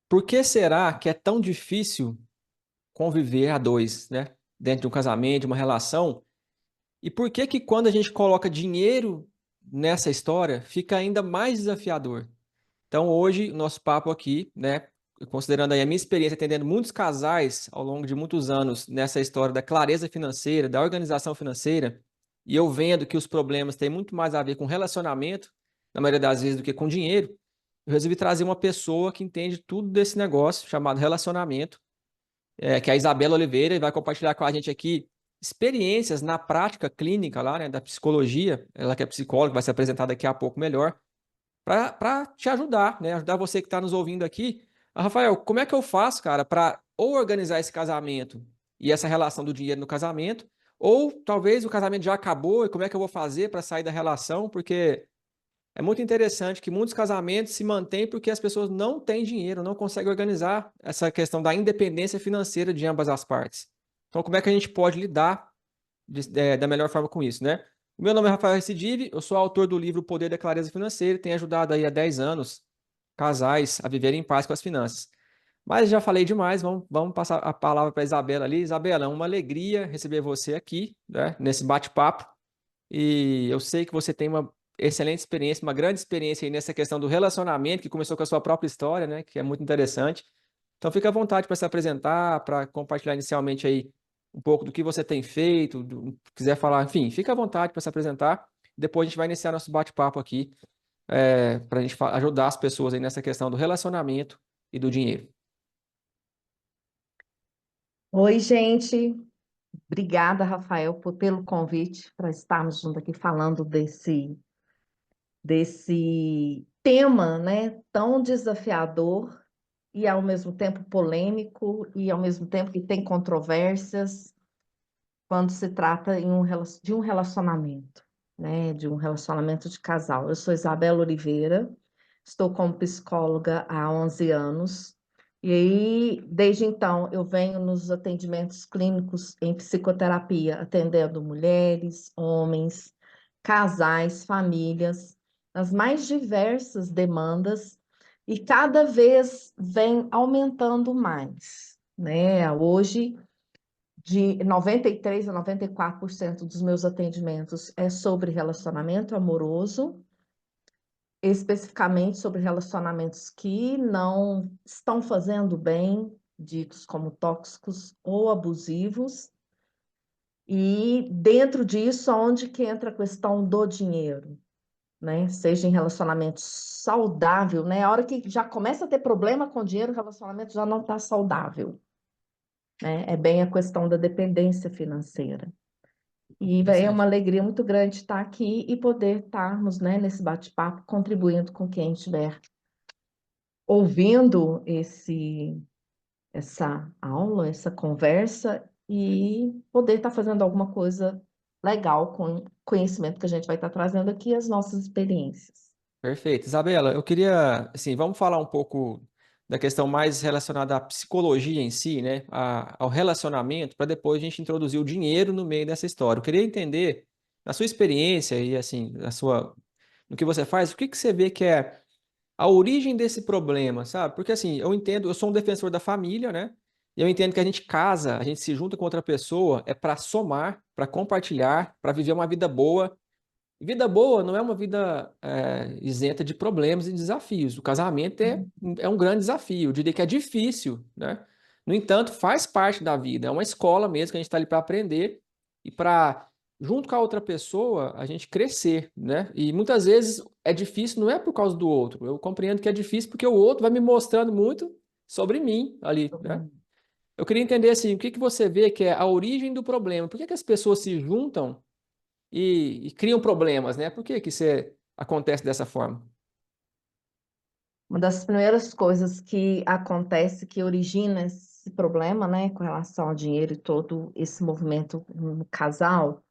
Por que será que é tão difícil conviver a dois, né? Dentro de um casamento, de uma relação? E por que que quando a gente coloca dinheiro nessa história, fica ainda mais desafiador? Então, hoje, o nosso papo aqui, né? Considerando aí a minha experiência atendendo muitos casais ao longo de muitos anos nessa história da clareza financeira, da organização financeira, e eu vendo que os problemas têm muito mais a ver com relacionamento, na maioria das vezes, do que com dinheiro, eu resolvi trazer uma pessoa que entende tudo desse negócio chamado relacionamento, que é a Isabela Oliveira, e vai compartilhar com a gente aqui experiências na prática clínica lá, né, da psicologia. Ela que é psicóloga, vai se apresentar daqui a pouco melhor, para te ajudar, né? Ajudar você que está nos ouvindo aqui. Rafael, como é que eu faço, cara, para ou organizar esse casamento e essa relação do dinheiro no casamento, ou talvez o casamento já acabou e como é que eu vou fazer para sair da relação? Porque é muito interessante que muitos casamentos se mantêm porque as pessoas não têm dinheiro, não conseguem organizar essa questão da independência financeira de ambas as partes. Então, como é que a gente pode lidar da melhor forma com isso, né? O meu nome é Rafael Recidive, eu sou autor do livro O Poder da Clareza Financeira e tenho ajudado aí há 10 anos casais a viverem em paz com as finanças. Mas já falei demais, vamos passar a palavra para a Isabela ali. Isabela, é uma alegria receber você aqui, né, nesse bate-papo. E eu sei que você tem uma excelente experiência, uma grande experiência aí nessa questão do relacionamento, que começou com a sua própria história, né, que é muito interessante. Então, fica à vontade para se apresentar, para compartilhar inicialmente aí um pouco do que você tem feito, quiser falar, enfim, fica à vontade para se apresentar. Depois a gente vai iniciar nosso bate-papo aqui, para a gente ajudar as pessoas aí nessa questão do relacionamento e do dinheiro. Oi, gente. Obrigada, Rafael, pelo convite para estarmos juntos aqui falando desse tema, né, tão desafiador e ao mesmo tempo polêmico e ao mesmo tempo que tem controvérsias quando se trata de um relacionamento, né, de um relacionamento de casal. Eu sou Isabela Oliveira, estou como psicóloga há 11 anos. E aí, desde então, eu venho nos atendimentos clínicos em psicoterapia, atendendo mulheres, homens, casais, famílias, as mais diversas demandas, e cada vez vem aumentando mais, né? Hoje, de 93 a 94% dos meus atendimentos é sobre relacionamento amoroso, especificamente sobre relacionamentos que não estão fazendo bem, ditos como tóxicos ou abusivos, e dentro disso, onde que entra a questão do dinheiro, né? Seja em relacionamento saudável, né? A hora que já começa a ter problema com dinheiro, o relacionamento já não está saudável, né? É bem a questão da dependência financeira. E é uma Interessante. alegria muito grande estar aqui e poder estarmos, né, nesse bate-papo, contribuindo com quem estiver ouvindo essa aula, essa conversa e poder estar fazendo alguma coisa legal com o conhecimento que a gente vai estar trazendo aqui, as nossas experiências. Perfeito. Isabela, eu queria, assim, vamos falar um pouco da questão mais relacionada à psicologia em si, né? Ao relacionamento, para depois a gente introduzir o dinheiro no meio dessa história. Eu queria entender, na sua experiência e, assim, no que você faz, o que que você vê que é a origem desse problema, sabe? Porque, assim, eu entendo, eu sou um defensor da família, né? E eu entendo que a gente casa, a gente se junta com outra pessoa, é para somar, para compartilhar, para viver uma vida boa. Vida boa não é uma vida isenta de problemas e desafios. O casamento é um grande desafio. Eu diria que é difícil, né? No entanto, faz parte da vida. É uma escola mesmo que a gente está ali para aprender e para, junto com a outra pessoa, a gente crescer, né? E muitas vezes é difícil, não é por causa do outro. Eu compreendo que é difícil porque o outro vai me mostrando muito sobre mim ali, né? Eu queria entender assim, o que que você vê que é a origem do problema? Por que que as pessoas se juntam e criam problemas, né? Por que que isso acontece dessa forma? Uma das primeiras coisas que acontece, que origina esse problema, né, com relação ao dinheiro e todo esse movimento no casal,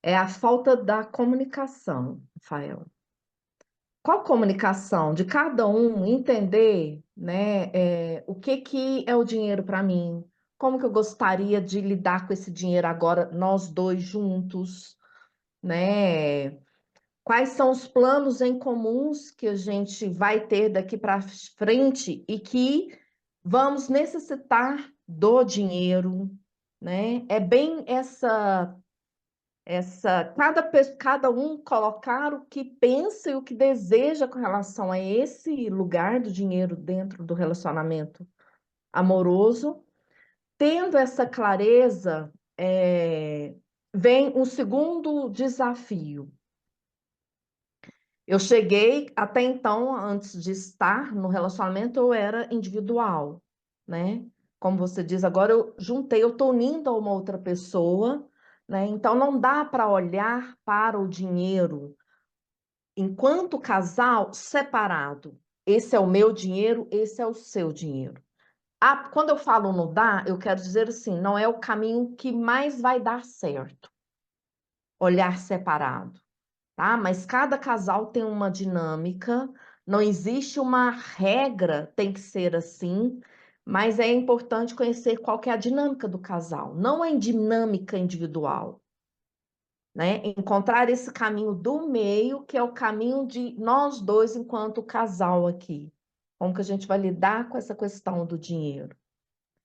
é a falta da comunicação, Rafael. Qual comunicação? De cada um entender, né, o que que é o dinheiro para mim? Como que eu gostaria de lidar com esse dinheiro agora, nós dois juntos, né? Quais são os planos em comuns que a gente vai ter daqui para frente e que vamos necessitar do dinheiro, né? É bem cada um colocar o que pensa e o que deseja com relação a esse lugar do dinheiro dentro do relacionamento amoroso. Tendo essa clareza, vem um segundo desafio. Eu cheguei, até então, antes de estar no relacionamento, eu era individual, né? Como você diz, agora eu juntei, eu estou unindo a uma outra pessoa, né? Então não dá para olhar para o dinheiro enquanto casal separado. Esse é o meu dinheiro, esse é o seu dinheiro. Quando eu falo no dá, eu quero dizer assim, não é o caminho que mais vai dar certo, olhar separado, tá? Mas cada casal tem uma dinâmica, não existe uma regra, tem que ser assim, mas é importante conhecer qual que é a dinâmica do casal, não a dinâmica individual, né? Encontrar esse caminho do meio, que é o caminho de nós dois enquanto casal aqui. Como que a gente vai lidar com essa questão do dinheiro?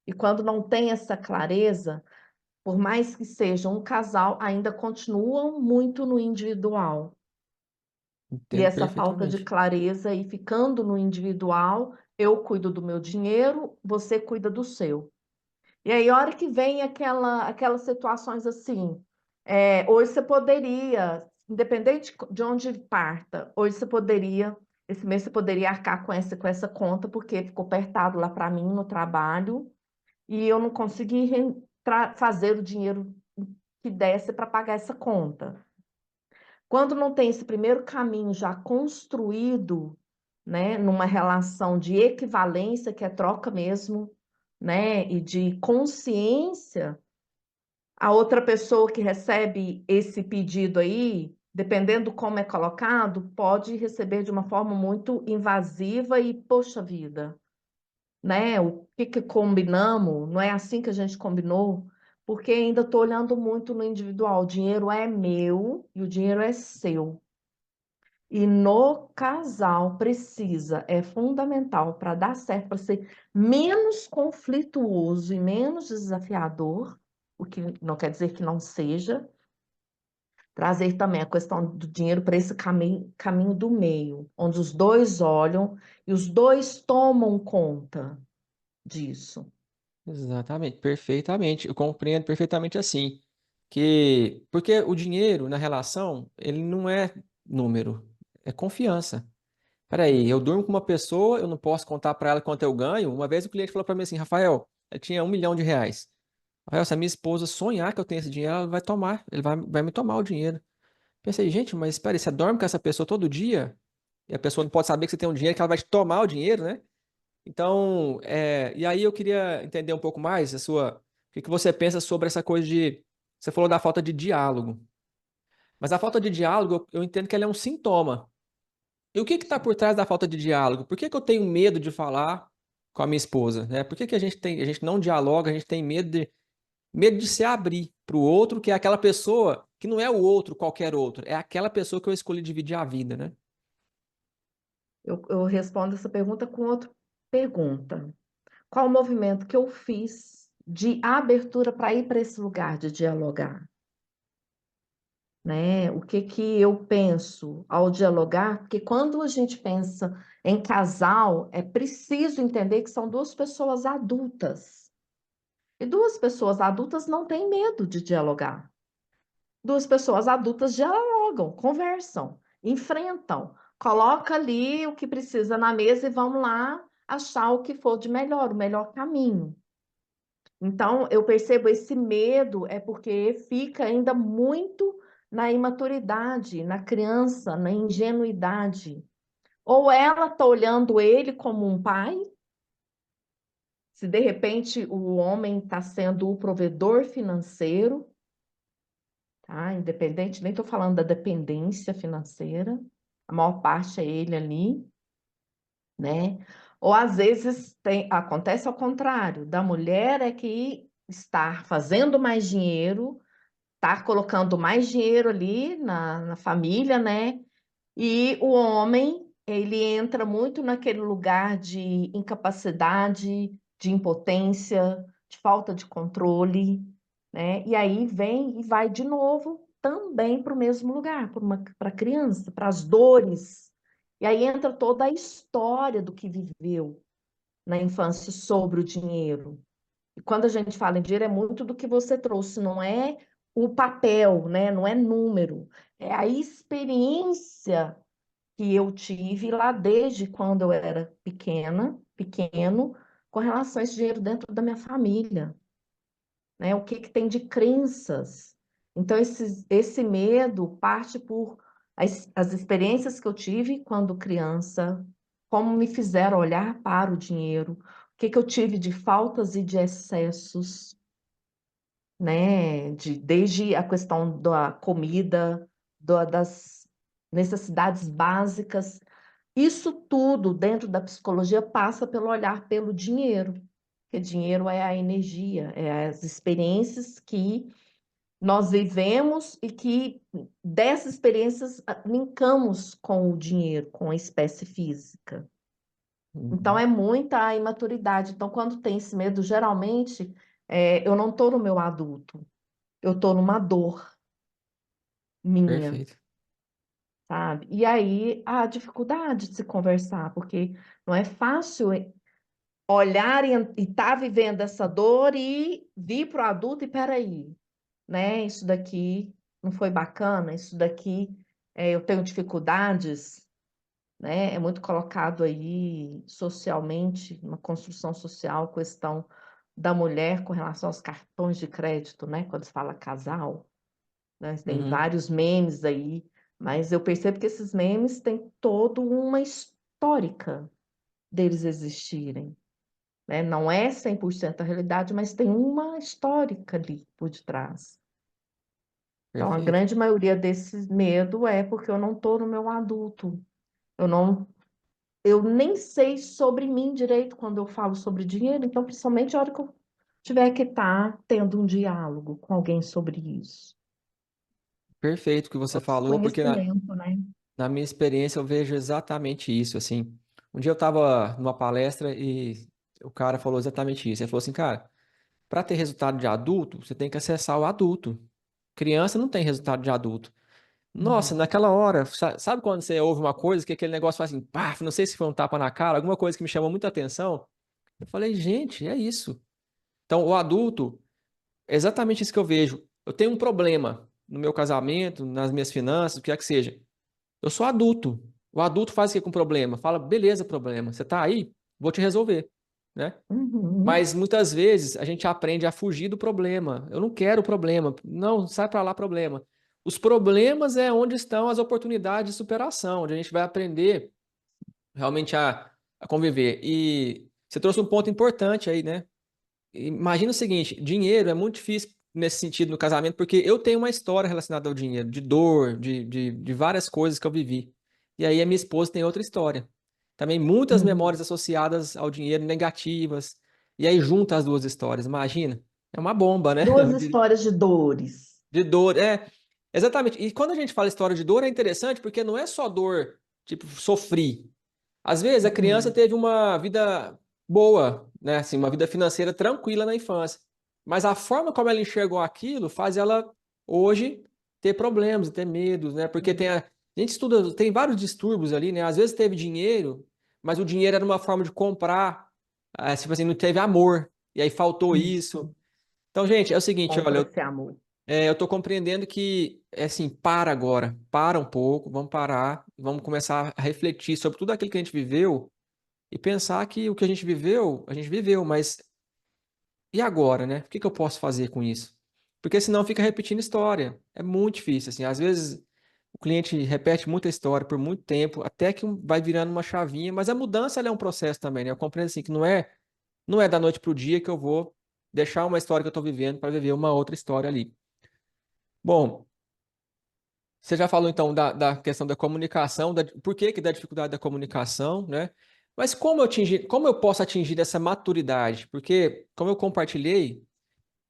E quando não tem essa clareza, por mais que seja um casal, ainda continuam muito no individual. E Entendo essa falta de perfeitamente. clareza e ficando no individual, eu cuido do meu dinheiro, você cuida do seu. E aí, a hora que vem aquelas situações assim, hoje você poderia, independente de onde parta, hoje você poderia, esse mês você poderia arcar com essa conta, porque ficou apertado lá para mim no trabalho, e eu não consegui fazer o dinheiro que desse para pagar essa conta. Quando não tem esse primeiro caminho já construído, né, numa relação de equivalência, que é troca mesmo, né, e de consciência, a outra pessoa que recebe esse pedido aí, dependendo como é colocado, pode receber de uma forma muito invasiva e, poxa vida, né? O que que combinamos? Não é assim que a gente combinou? Porque ainda estou olhando muito no individual. O dinheiro é meu e o dinheiro é seu. E no casal precisa, é fundamental para dar certo, para ser menos conflituoso e menos desafiador, o que não quer dizer que não seja, trazer também a questão do dinheiro para esse caminho do meio, onde os dois olham e os dois tomam conta disso. Exatamente, perfeitamente. Eu compreendo perfeitamente assim. Porque o dinheiro na relação, ele não é número, é confiança. Peraí, eu durmo com uma pessoa, eu não posso contar para ela quanto eu ganho. Uma vez o cliente falou para mim assim, Rafael, eu tinha R$ 1 milhão. Rafael, se a minha esposa sonhar que eu tenho esse dinheiro, ela vai tomar, ele vai me tomar o dinheiro. Pensei, gente, mas peraí, você dorme com essa pessoa todo dia? E a pessoa não pode saber que você tem um dinheiro, que ela vai te tomar o dinheiro, né? Então, e aí eu queria entender um pouco mais o que que você pensa sobre essa coisa de, você falou da falta de diálogo, mas a falta de diálogo, eu entendo que ela é um sintoma. E o que está por trás da falta de diálogo? Por que que eu tenho medo de falar com a minha esposa, né? Por que que a gente não dialoga, a gente tem medo de se abrir para o outro, que é aquela pessoa que não é o outro, qualquer outro, é aquela pessoa que eu escolhi dividir a vida, né? Eu respondo essa pergunta com outra pergunta. Qual o movimento que eu fiz de abertura para ir para esse lugar de dialogar? Né? O que que eu penso ao dialogar? Porque quando a gente pensa em casal, é preciso entender que são duas pessoas adultas. E duas pessoas adultas não têm medo de dialogar. Duas pessoas adultas dialogam, conversam, enfrentam, coloca ali o que precisa na mesa e vamos lá achar o que for de melhor, o melhor caminho. Então, eu percebo esse medo é porque fica ainda muito na imaturidade, na criança, na ingenuidade. Ou ela está olhando ele como um pai, se de repente o homem está sendo o provedor financeiro, tá? Independente, nem estou falando da dependência financeira, a maior parte é ele ali, né? Ou às vezes acontece ao contrário, da mulher é que está fazendo mais dinheiro, está colocando mais dinheiro ali na família, né? E o homem, ele entra muito naquele lugar de incapacidade, de impotência, de falta de controle, né? E aí vem e vai de novo também para o mesmo lugar, para a criança, para as dores. E aí entra toda a história do que viveu na infância sobre o dinheiro. E quando a gente fala em dinheiro, é muito do que você trouxe, não é o papel, né? Não é número, é a experiência que eu tive lá desde quando eu era pequeno, com relação a esse dinheiro dentro da minha família, né? O que que tem de crenças. Então, esse medo parte por as experiências que eu tive quando criança, como me fizeram olhar para o dinheiro, o que que eu tive de faltas e de excessos, né? Desde a questão da comida, das necessidades básicas. Isso tudo dentro da psicologia passa pelo olhar pelo dinheiro, porque dinheiro é a energia, é as experiências que nós vivemos e que dessas experiências linkamos com o dinheiro, com a espécie física. Então Uhum. é muita imaturidade. Então, quando tem esse medo, geralmente eu não estou no meu adulto, eu estou numa dor minha, Perfeito. sabe? E aí a dificuldade de se conversar, porque não é fácil olhar e estar vivendo essa dor e vir para o adulto e peraí, né? Isso daqui não foi bacana, isso daqui eu tenho dificuldades, né? É muito colocado aí socialmente, uma construção social, a questão da mulher com relação aos cartões de crédito, né? Quando se fala casal, né? Tem Uhum. vários memes aí, mas eu percebo que esses memes têm toda uma histórica deles existirem, né? Não é 100% a realidade, mas tem uma histórica ali por detrás. Então, a Perfeito. grande maioria desse medo é porque eu não estou no meu adulto. Eu não, eu nem sei sobre mim direito quando eu falo sobre dinheiro, então, principalmente a hora que eu tiver que estar tendo um diálogo com alguém sobre isso. Perfeito o que você falou, porque Autoconhecimento, né? na minha experiência eu vejo exatamente isso, assim. Um dia eu estava numa palestra e o cara falou exatamente isso. Ele falou assim, cara, para ter resultado de adulto, você tem que acessar o adulto. Criança não tem resultado de adulto. Nossa, Uhum. naquela hora, sabe quando você ouve uma coisa que aquele negócio faz assim, paf, não sei se foi um tapa na cara, alguma coisa que me chamou muita atenção. Eu falei, gente, é isso. Então, o adulto, é exatamente isso que eu vejo. Eu tenho um problema no meu casamento, nas minhas finanças, o que é que seja. Eu sou adulto. O adulto faz o que com problema? Fala, beleza, problema. Você tá aí? Vou te resolver, né? Uhum. Mas muitas vezes a gente aprende a fugir do problema. Eu não quero o problema. Não, sai para lá problema. Os problemas é onde estão as oportunidades de superação, onde a gente vai aprender realmente a conviver. E você trouxe um ponto importante aí, né? Imagina o seguinte, dinheiro é muito difícil nesse sentido no casamento, porque eu tenho uma história relacionada ao dinheiro, de dor, de várias coisas que eu vivi. E aí a minha esposa tem outra história. Também muitas memórias Uhum. associadas ao dinheiro negativas. E aí junta as duas histórias, imagina. É uma bomba, né? Duas histórias de dores. De dor, é. Exatamente. E quando a gente fala história de dor, é interessante porque não é só dor, tipo, sofri. Às vezes a criança Uhum. teve uma vida boa, né? Assim, uma vida financeira tranquila na infância. Mas a forma como ela enxergou aquilo faz ela hoje ter problemas, ter medos, né? Porque a gente estuda, tem vários distúrbios ali, né? Às vezes teve dinheiro, mas o dinheiro era uma forma de comprar, tipo assim, não teve amor. E aí faltou Isso. isso. Então, gente, é o seguinte, olha, Compra esse amor. eu tô compreendendo que, é assim, para agora, para um pouco, vamos parar, vamos começar a refletir sobre tudo aquilo que a gente viveu e pensar que o que a gente viveu, mas e agora, né? O que que eu posso fazer com isso? Porque senão fica repetindo história. É muito difícil, assim. Às vezes o cliente repete muita história por muito tempo, até que vai virando uma chavinha, mas a mudança ela é um processo também, né? Eu compreendo assim que não é da noite pro dia que eu vou deixar uma história que eu estou vivendo para viver uma outra história ali. Bom, você já falou então da questão da comunicação, por que que dá dificuldade da comunicação, né? Mas como eu posso atingir essa maturidade? Porque, como eu compartilhei,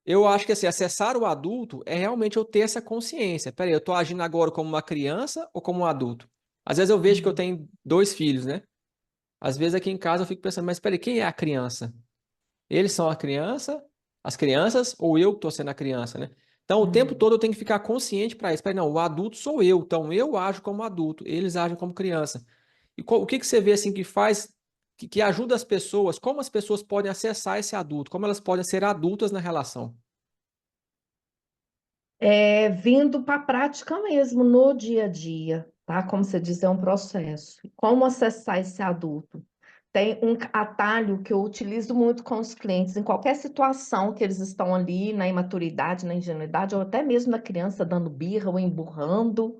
eu acho que assim, acessar o adulto é realmente eu ter essa consciência. Peraí, eu estou agindo agora como uma criança ou como um adulto? Às vezes eu vejo que eu Uhum. tenho dois filhos, né? Às vezes aqui em casa eu fico pensando, mas peraí, quem é a criança? Eles são a criança, as crianças, ou eu que estou sendo a criança, né? Então, o tempo Uhum. todo eu tenho que ficar consciente para isso. Não, o adulto sou eu, então eu ajo como adulto, eles agem como criança. E o que que você vê assim que faz, que ajuda as pessoas, como as pessoas podem acessar esse adulto, como elas podem ser adultas na relação? É, vindo para a prática mesmo, no dia a dia, tá? Como você diz, é um processo. Como acessar esse adulto? Tem um atalho que eu utilizo muito com os clientes, em qualquer situação que eles estão ali, na imaturidade, na ingenuidade, ou até mesmo na criança dando birra ou emburrando,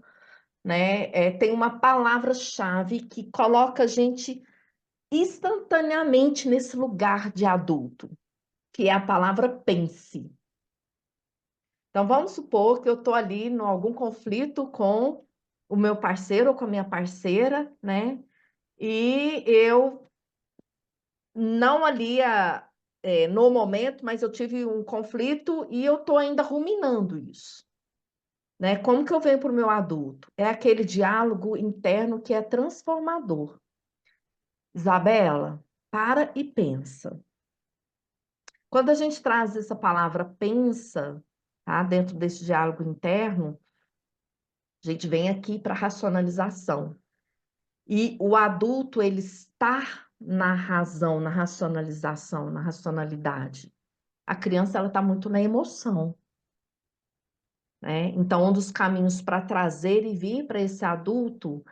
né? É, tem uma palavra-chave que coloca a gente instantaneamente nesse lugar de adulto, que é a palavra pense. Então, vamos supor que eu estou ali em algum conflito com o meu parceiro ou com a minha parceira, né? E eu não ali no momento, mas eu tive um conflito e eu estou ainda ruminando isso, né? Como que eu venho para o meu adulto? É aquele diálogo interno que é transformador. Isabela, para e pensa. Quando a gente traz essa palavra pensa, tá, dentro desse diálogo interno, a gente vem aqui para racionalização. E o adulto, ele está na razão, na racionalização, na racionalidade. A criança, ela está muito na emoção, né? Então, um dos caminhos para trazer e vir para esse adulto,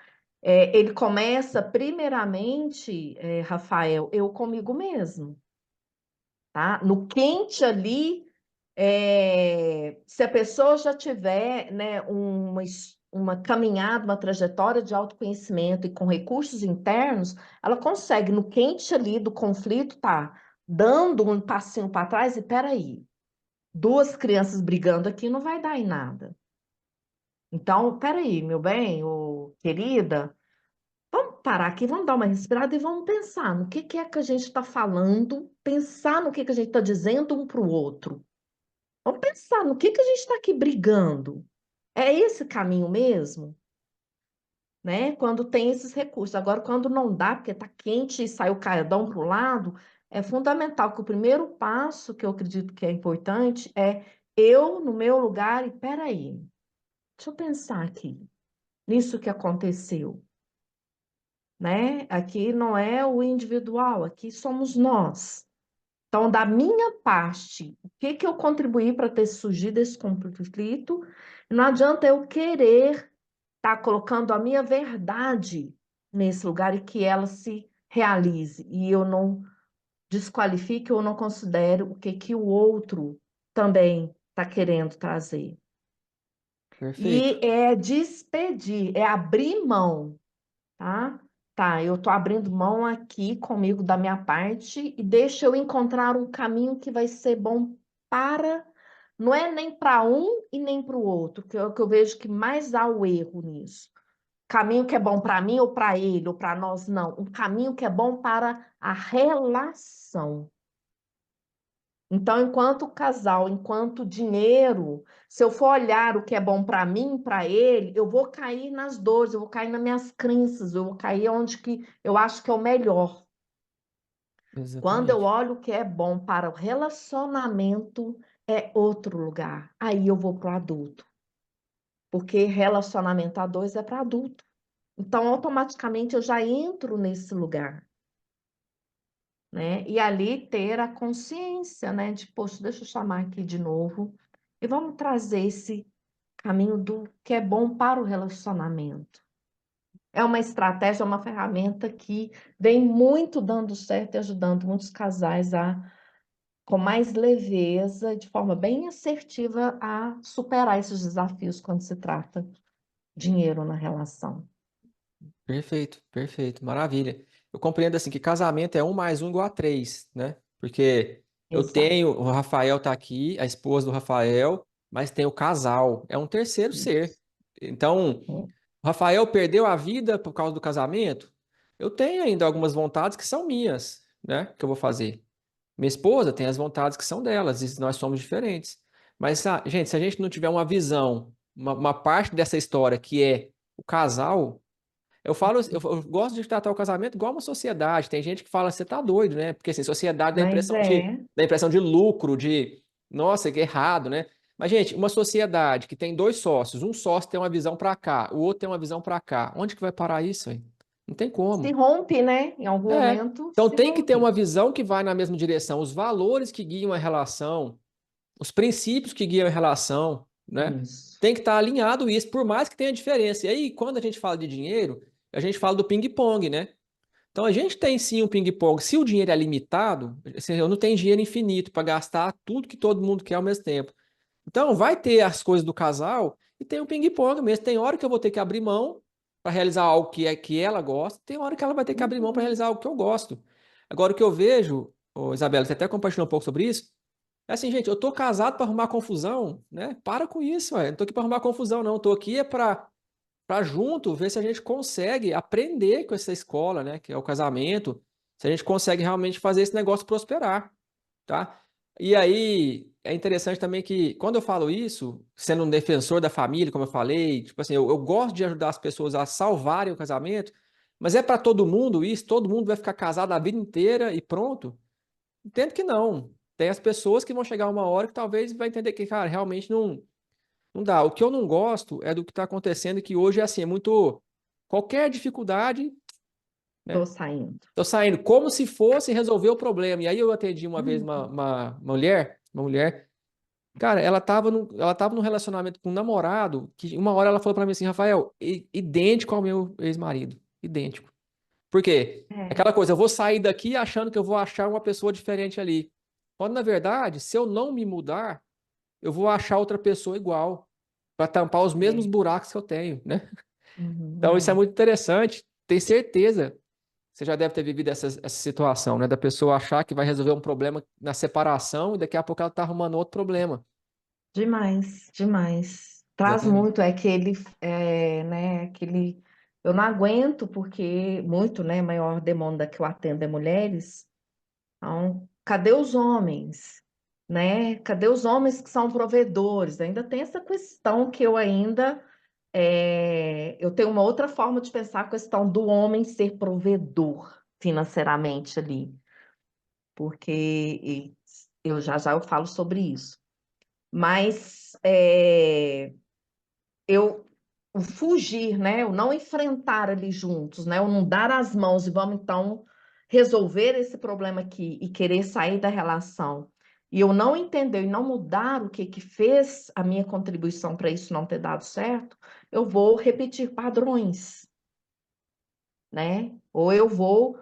ele começa primeiramente, Rafael, eu comigo mesmo, tá? No quente ali, se a pessoa já tiver, né, uma caminhada, uma trajetória de autoconhecimento e com recursos internos, ela consegue, no quente ali do conflito, tá dando um passinho para trás e peraí, duas crianças brigando aqui não vai dar em nada. Então, peraí, meu bem, ô, querida, vamos parar aqui, vamos dar uma respirada e vamos pensar no que é que a gente está falando, pensar no que a gente está dizendo um para o outro. Vamos pensar no que a gente está aqui brigando. É esse caminho mesmo, né? Quando tem esses recursos. Agora, quando não dá, porque está quente e sai o caidão para o lado, é fundamental que o primeiro passo, que eu acredito que é importante, é eu no meu lugar e peraí, deixa eu pensar aqui nisso que aconteceu, né? Aqui não é o individual, aqui somos nós. Então, da minha parte, o que que eu contribuí para ter surgido esse conflito? Não adianta eu querer estar colocando a minha verdade nesse lugar e que ela se realize e eu não desqualifique ou não considere o que que o outro também está querendo trazer. Perfeito. E é despedir, é abrir mão, tá? Tá, eu tô abrindo mão aqui comigo da minha parte e deixa eu encontrar um caminho que vai ser bom para, não é nem para um e nem para o outro, que é o que eu vejo que mais há o erro nisso. Caminho que é bom para mim ou para ele ou para nós, não. Um caminho que é bom para a relação. Então, enquanto casal, enquanto dinheiro, se eu for olhar o que é bom para mim, para ele, eu vou cair nas dores, eu vou cair nas minhas crenças, eu vou cair onde que eu acho que é o melhor. Quando eu Exatamente. olho o que é bom para o relacionamento, é outro lugar. Aí eu vou para o adulto, porque relacionamento a dois é para adulto. Então, automaticamente eu já entro nesse lugar, né? E ali ter a consciência, né? De, poxa, deixa eu chamar aqui de novo e vamos trazer esse caminho do que é bom para o relacionamento. É uma estratégia, é uma ferramenta que vem muito dando certo e ajudando muitos casais com mais leveza, de forma bem assertiva, a superar esses desafios quando se trata de dinheiro na relação. Perfeito, perfeito, maravilha. Eu compreendo assim que casamento é um mais um igual a três, né? Porque eu Exato. tenho, o Rafael tá aqui, a esposa do Rafael, mas tem o casal, é um terceiro ser. Isso. Então, o Rafael perdeu a vida por causa do casamento. Eu tenho ainda algumas vontades que são minhas, né? Que eu vou fazer. Minha esposa tem as vontades que são delas, e nós somos diferentes. Mas, gente, se a gente não tiver uma visão, uma parte dessa história que é o casal. Eu gosto de tratar o casamento igual uma sociedade. Tem gente que fala, você tá doido, né? Porque assim, sociedade Mas é, dá impressão de lucro, de, nossa, que errado, né? Mas, gente, uma sociedade que tem dois sócios, um sócio tem uma visão para cá, o outro tem uma visão para cá. Onde que vai parar isso, hein? Não tem se como. rompe, né? Em algum É. momento Então se tem que ter uma rompe. visão que vai na mesma direção, os valores que guiam a relação, os princípios que guiam a relação, né? Isso. Tem que estar alinhado isso, por mais que tenha diferença. E aí, quando a gente fala de dinheiro, a gente fala do ping-pong, né? Então a gente tem sim um ping-pong. Se o dinheiro é limitado, assim, eu não tenho dinheiro infinito para gastar tudo que todo mundo quer ao mesmo tempo. Então vai ter as coisas do casal e tem o ping-pong mesmo. Tem hora que eu vou ter que abrir mão para realizar algo que ela gosta, tem hora que ela vai ter que abrir mão para Uhum. realizar algo que eu gosto. Agora o que eu vejo, ô, Isabela, você até compartilhou um pouco sobre isso. É assim, gente, eu tô casado para arrumar confusão, né? Para com isso, ué. Não tô aqui para arrumar confusão, não. Eu tô aqui é para junto ver se a gente consegue aprender com essa escola, né, que é o casamento, se a gente consegue realmente fazer esse negócio prosperar, tá? E aí é interessante também que quando eu falo isso, sendo um defensor da família, como eu falei, tipo assim, eu gosto de ajudar as pessoas a salvarem o casamento, mas é para todo mundo isso, todo mundo vai ficar casado a vida inteira e pronto? Entendo que não. Tem as pessoas que vão chegar uma hora que talvez vai entender que, cara, realmente não dá. O que eu não gosto é do que está acontecendo, que hoje é assim, é muito. Qualquer dificuldade, Tô né? saindo. Tô saindo como se fosse resolver o problema. E aí eu atendi uma vez Uhum. uma mulher, cara, ela tava num relacionamento com um namorado, que uma hora ela falou para mim assim, Rafael, idêntico ao meu ex-marido. Idêntico. Por quê? É. Aquela coisa, eu vou sair daqui achando que eu vou achar uma pessoa diferente ali. Quando, na verdade, se eu não me mudar, eu vou achar outra pessoa igual, para tampar os mesmos É. buracos que eu tenho, né? Então, isso é Uhum. muito interessante. Tenho certeza. Você já deve ter vivido essa situação, né? Da pessoa achar que vai resolver um problema na separação e daqui a pouco ela está arrumando outro problema. Demais, demais. Traz Exatamente. muito, é aquele, né, aquele, eu não aguento porque muito, né, maior demanda que eu atendo é mulheres. Então, cadê os homens, né? Cadê os homens que são provedores? Ainda tem essa questão que eu ainda, eu tenho uma outra forma de pensar a questão do homem ser provedor financeiramente ali, porque eu já eu falo sobre isso. Mas eu o fugir, né? O não enfrentar ali juntos, né? O não dar as mãos e vamos então resolver esse problema aqui e querer sair da relação. E eu não entender e não mudar o que que fez a minha contribuição para isso não ter dado certo, eu vou repetir padrões, né? Ou eu vou,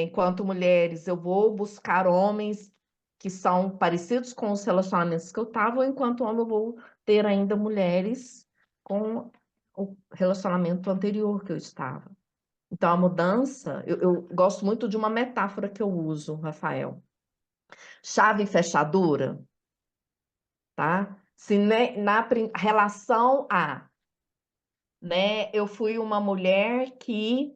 enquanto mulheres, eu vou buscar homens que são parecidos com os relacionamentos que eu estava, ou enquanto homem eu vou ter ainda mulheres com o relacionamento anterior que eu estava. Então, a mudança, eu gosto muito de uma metáfora que eu uso, Rafael. Chave e fechadura, tá? Se relação a, né? Eu fui uma mulher que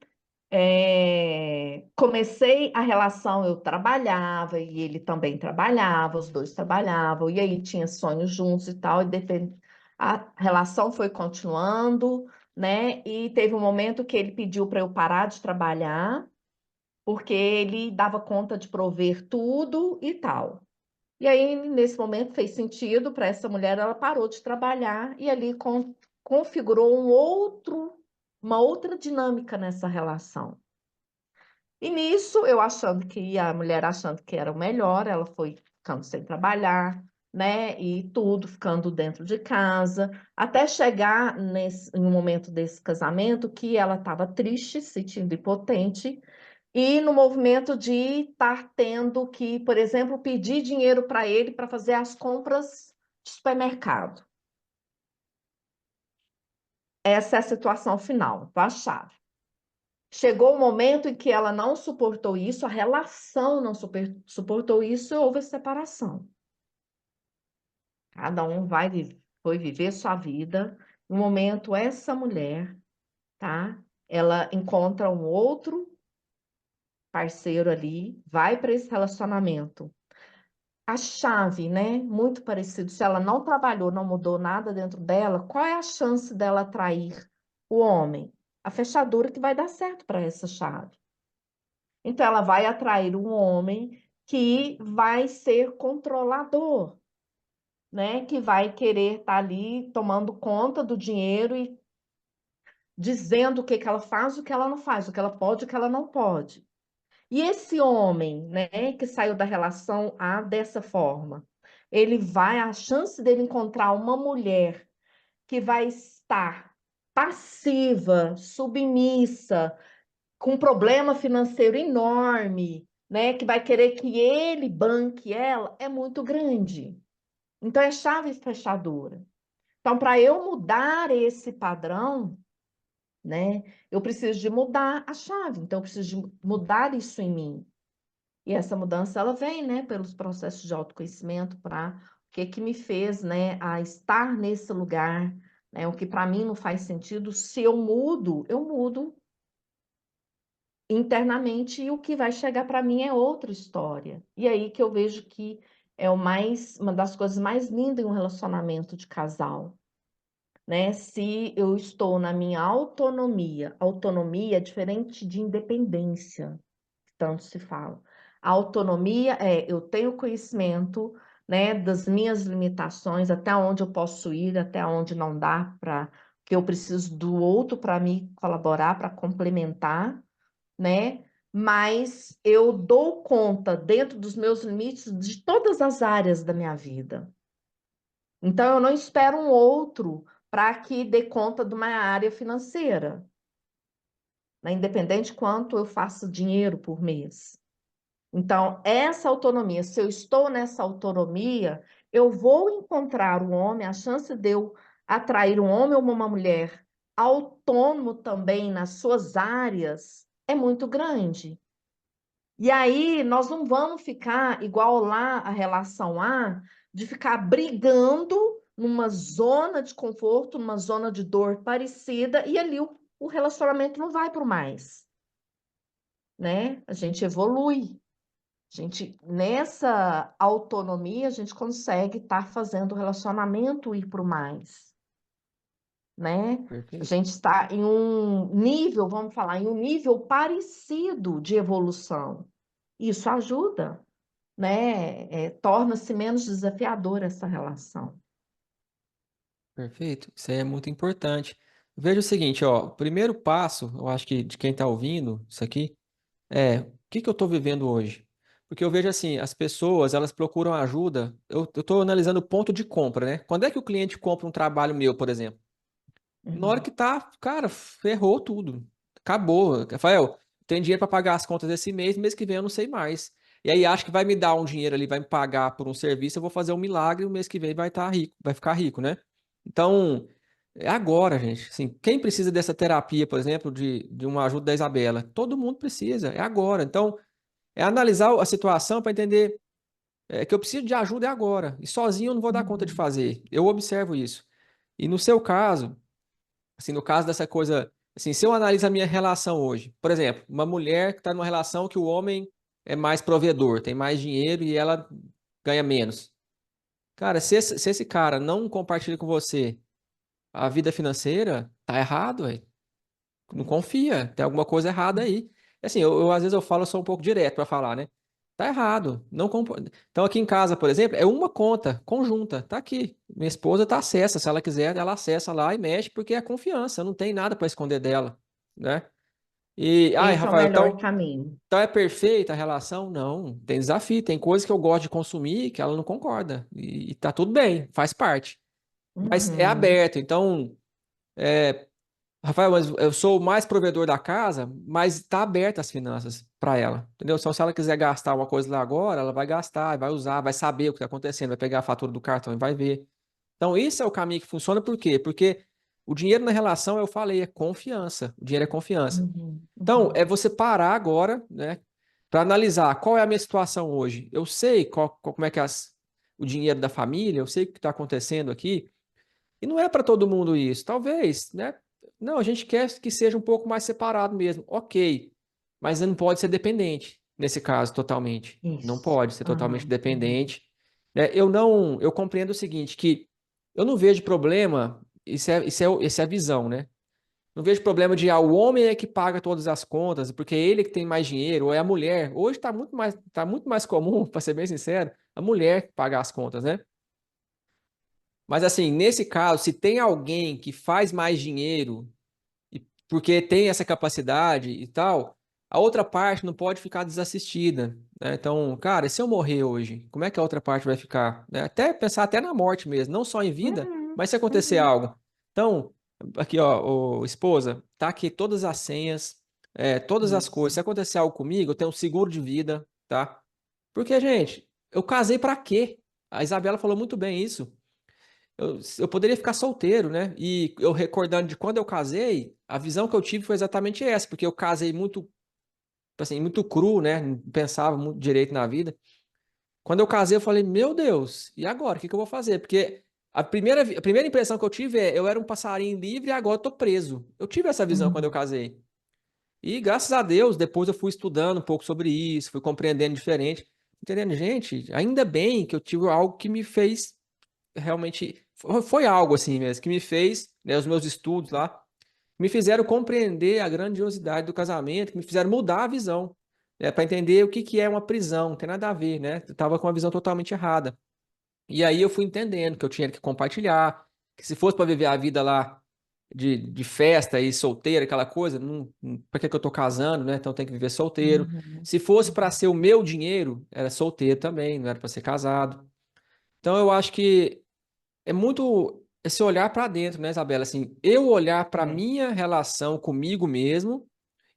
comecei a relação, eu trabalhava e ele também trabalhava, os dois trabalhavam, e aí tinha sonhos juntos e tal, a relação foi continuando, né? E teve um momento que ele pediu para eu parar de trabalhar, porque ele dava conta de prover tudo e tal. E aí, nesse momento, fez sentido para essa mulher, ela parou de trabalhar e ali configurou uma outra dinâmica nessa relação. E nisso, eu achando que a mulher achando que era o melhor, ela foi ficando sem trabalhar, né? E tudo ficando dentro de casa, até chegar em um momento desse casamento que ela estava triste, se sentindo impotente, e no movimento de estar tendo que, por exemplo, pedir dinheiro para ele para fazer as compras de supermercado. Essa é a situação final, a chave. Chegou o momento em que ela não suportou isso, a relação não suportou isso, e houve a separação. Cada um foi viver sua vida. No momento, essa mulher, tá? Ela encontra um outro parceiro ali, vai para esse relacionamento. A chave, né? Muito parecido. Se ela não trabalhou, não mudou nada dentro dela, qual é a chance dela atrair o homem? a fechadura que vai dar certo para essa chave. Então, ela vai atrair um homem que vai ser controlador, né? Que vai querer estar ali tomando conta do dinheiro e dizendo o que que ela faz, o que ela não faz, o que ela pode, o que ela não pode. E esse homem, né, que saiu da relação A dessa forma, a chance dele encontrar uma mulher que vai estar passiva, submissa, com um problema financeiro enorme, né, que vai querer que ele banque ela, é muito grande. Então, é chave fechadura. Então, para eu mudar esse padrão, né, eu preciso de mudar a chave. Então, eu preciso de mudar isso em mim. E essa mudança, ela vem, né, pelos processos de autoconhecimento para o que que me fez, né, a estar nesse lugar, né, o que para mim não faz sentido. Se eu mudo internamente e o que vai chegar para mim é outra história. E aí que eu vejo que é uma das coisas mais lindas em um relacionamento de casal, né? Se eu estou na minha autonomia, autonomia é diferente de independência, que tanto se fala. A autonomia é eu tenho conhecimento, né, das minhas limitações, até onde eu posso ir, até onde não dá para que eu preciso do outro para me colaborar, para complementar, né? Mas eu dou conta, dentro dos meus limites, de todas as áreas da minha vida. Então, eu não espero um outro para que dê conta de uma área financeira, né? Independente quanto eu faço dinheiro por mês. Então, essa autonomia, se eu estou nessa autonomia, eu vou encontrar um homem, a chance de eu atrair um homem ou uma mulher autônomo também nas suas áreas é muito grande. E aí nós não vamos ficar igual lá a relação A, de ficar brigando numa zona de conforto, numa zona de dor parecida, e ali o relacionamento não vai para o mais, né? A gente evolui. A gente, nessa autonomia, a gente consegue estar fazendo o relacionamento ir para o mais, né? A Perfeito. gente está em um nível, vamos falar, em um nível parecido de evolução. Isso ajuda, né? Torna-se menos desafiadora essa relação. Perfeito. Isso aí é muito importante. Veja o seguinte, ó, o primeiro passo, eu acho que de quem está ouvindo isso aqui, é o que que eu estou vivendo hoje? Porque eu vejo assim, as pessoas, elas procuram ajuda. Eu estou analisando o ponto de compra, né? Quando é que o cliente compra um trabalho meu, por exemplo? Na hora Uhum, que tá, cara, ferrou tudo. Acabou. Rafael, tem dinheiro para pagar as contas desse mês, mês que vem eu não sei mais. E aí acho que vai me dar um dinheiro ali, vai me pagar por um serviço, eu vou fazer um milagre, e o mês que vem vai estar rico, vai ficar rico, né? Então, é agora, gente. Assim, quem precisa dessa terapia, por exemplo, de uma ajuda da Isabela? Todo mundo precisa, é agora. Então, é analisar a situação para entender que eu preciso de ajuda é agora. E sozinho eu não vou dar conta de uhum, fazer. Eu observo isso. E no seu caso, assim, no caso dessa coisa, assim, se eu analiso a minha relação hoje, por exemplo, uma mulher que está numa relação que o homem é mais provedor, tem mais dinheiro e ela ganha menos. Cara, se esse cara não compartilha com você a vida financeira, tá errado, velho. Não confia, tem alguma coisa errada aí. Assim, às vezes eu falo, eu sou um pouco direto para falar, né? Tá errado. Não comp... Então aqui em casa, por exemplo, é uma conta conjunta. Tá aqui. Minha esposa tá acessa, se ela quiser, ela acessa lá e mexe porque é confiança, não tem nada para esconder dela, né? E, ai, esse é o Rafael, melhor então, caminho. então é perfeita a relação? Não, tem desafio, tem coisas que eu gosto de consumir que ela não concorda. E tá tudo bem, faz parte. Mas é Uhum, aberto, então Rafael, mas eu sou o mais provedor da casa, mas está aberta as finanças para ela, entendeu? Então, se ela quiser gastar uma coisa lá agora, ela vai gastar, vai usar, vai saber o que está acontecendo, vai pegar a fatura do cartão e vai ver. Então, isso é o caminho que funciona, por quê? Porque o dinheiro na relação, eu falei, é confiança. O dinheiro é confiança. uhum, Então, é uhum, você parar agora, né, para analisar qual é a minha situação hoje. Eu sei como é que é o dinheiro da família, eu sei o que está acontecendo aqui. E não é para todo mundo isso. Talvez, né? Não, a gente quer que seja um pouco mais separado mesmo. Ok. Mas não pode ser dependente, nesse caso, totalmente. Não isso. pode ser totalmente Aham, uhum, dependente. Né? Eu compreendo o seguinte, que eu não vejo problema, isso é a visão, né? Não vejo problema de o homem é que paga todas as contas, porque é ele que tem mais dinheiro, ou é a mulher. Hoje tá muito mais comum, para ser bem sincero, a mulher que paga as contas, né? Mas assim, nesse caso, se tem alguém que faz mais dinheiro porque tem essa capacidade e tal, a outra parte não pode ficar desassistida, né? Então, cara, e se eu morrer hoje, como é que a outra parte vai ficar? Né? Até pensar até na morte mesmo, não só em vida, Uhum, mas se acontecer uhum. algo. Então, aqui, ó, esposa, tá aqui todas as senhas, todas as coisas. Isso. Se acontecer algo comigo, eu tenho um seguro de vida, tá? Porque, gente, eu casei pra quê? A Isabela falou muito bem isso. Eu poderia ficar solteiro, né? E eu recordando de quando eu casei, a visão que eu tive foi exatamente essa, porque eu casei muito, assim, muito cru, né? Não pensava muito direito na vida. Quando eu casei, eu falei, meu Deus, e agora? O que que eu vou fazer? Porque a primeira impressão que eu tive é, eu era um passarinho livre e agora eu tô preso. Eu tive essa visão quando eu Uhum. casei. E graças a Deus, depois eu fui estudando um pouco sobre isso, fui compreendendo diferente. Entendendo, gente, ainda bem que eu tive algo que me fez realmente foi algo assim mesmo, que me fez, né, os meus estudos lá, me fizeram compreender a grandiosidade do casamento, que me fizeram mudar a visão, né, para entender o que que é uma prisão, não tem nada a ver, né? Eu tava com uma visão totalmente errada. E aí eu fui entendendo que eu tinha que compartilhar, que se fosse para viver a vida lá de festa e solteira, aquela coisa, não, para que que eu tô casando, né? Então tem que viver solteiro. Uhum. Se fosse para Uhum. ser o meu dinheiro, era solteiro também, não era para ser casado. Então eu acho que é muito esse olhar para dentro, né, Isabela? Assim, eu olhar para É. minha relação comigo mesmo,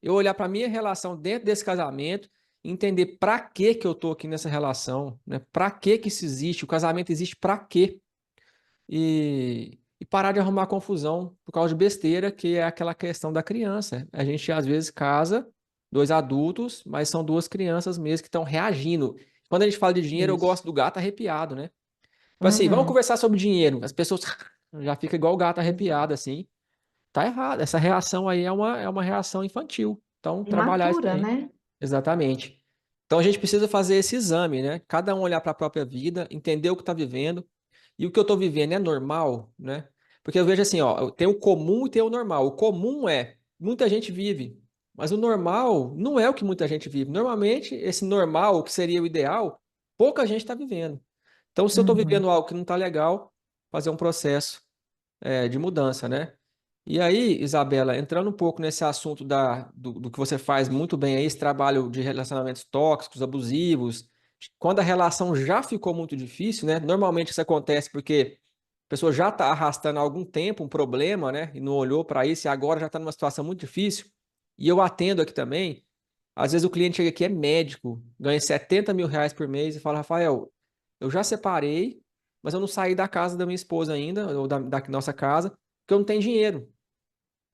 eu olhar para minha relação dentro desse casamento, entender para que que eu tô aqui nessa relação, né? Para que isso existe? O casamento existe para quê? E parar de arrumar confusão por causa de besteira, que é aquela questão da criança. A gente às vezes casa dois adultos, mas são duas crianças mesmo que estão reagindo. Quando a gente fala de dinheiro, eu Isso. gosto do gato arrepiado, né? Tipo assim, vamos Uhum. conversar sobre dinheiro. As pessoas já ficam igual o gato Exato. arrepiado, assim. Tá errado. Essa reação aí é uma reação infantil. Então, trabalhar isso Imatura, daí. né? Exatamente. Então, a gente precisa fazer esse exame, né? Cada um olhar para a própria vida, entender o que está vivendo. E o que eu estou vivendo é normal, né? Porque eu vejo assim, ó, tem o comum e tem o normal. O comum é, muita gente vive. Mas o normal não é o que muita gente vive. Normalmente, esse normal, o que seria o ideal, pouca gente está vivendo. Então, se eu estou Uhum. vivendo algo que não está legal, fazer um processo de mudança, né? E aí, Isabela, entrando um pouco nesse assunto do que você faz muito bem aí, esse trabalho de relacionamentos tóxicos, abusivos, quando a relação já ficou muito difícil, né? Normalmente isso acontece porque a pessoa já está arrastando há algum tempo um problema, né? E não olhou para isso e agora já está numa situação muito difícil. E eu atendo aqui também. Às vezes o cliente chega aqui, é médico, ganha 70 mil reais por mês e fala, Rafael, eu já separei, mas eu não saí da casa da minha esposa ainda, ou da nossa casa, porque eu não tenho dinheiro.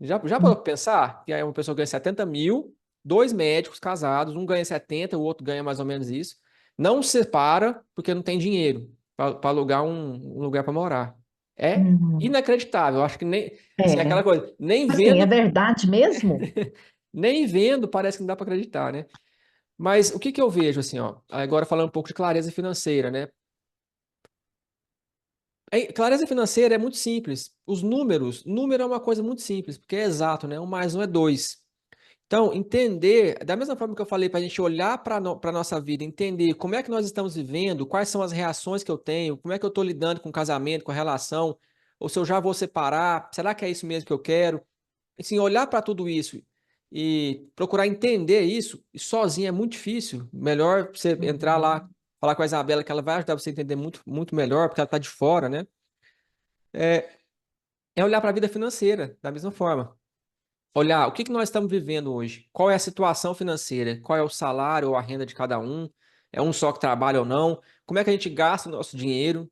Já parou Uhum. pra pensar que aí uma pessoa ganha 70 mil, dois médicos casados, um ganha 70, o outro ganha mais ou menos isso, não separa porque não tem dinheiro para alugar um lugar para morar. É Uhum. inacreditável. Eu acho que nem, assim, aquela É. coisa, nem Assim, é vendo, verdade mesmo? nem vendo parece que não dá para acreditar, né? Mas o que que eu vejo assim, ó, agora falando um pouco de clareza financeira, né? Clareza financeira é muito simples. Os números, número é uma coisa muito simples, porque é exato, né? Um mais um é dois. Então, entender, da mesma forma que eu falei, para a gente olhar para a nossa vida, entender como é que nós estamos vivendo, quais são as reações que eu tenho, como é que eu estou lidando com o casamento, com a relação, ou se eu já vou separar, será que é isso mesmo que eu quero? Assim, olhar para tudo isso e procurar entender isso, e sozinho é muito difícil. Melhor você entrar lá, Uhum. falar com a Isabela, que ela vai ajudar você a entender muito, muito melhor, porque ela está de fora, né? É olhar para a vida financeira da mesma forma. Olhar o que que nós estamos vivendo hoje, qual é a situação financeira, qual é o salário ou a renda de cada um, é um só que trabalha ou não, como é que a gente gasta o nosso dinheiro.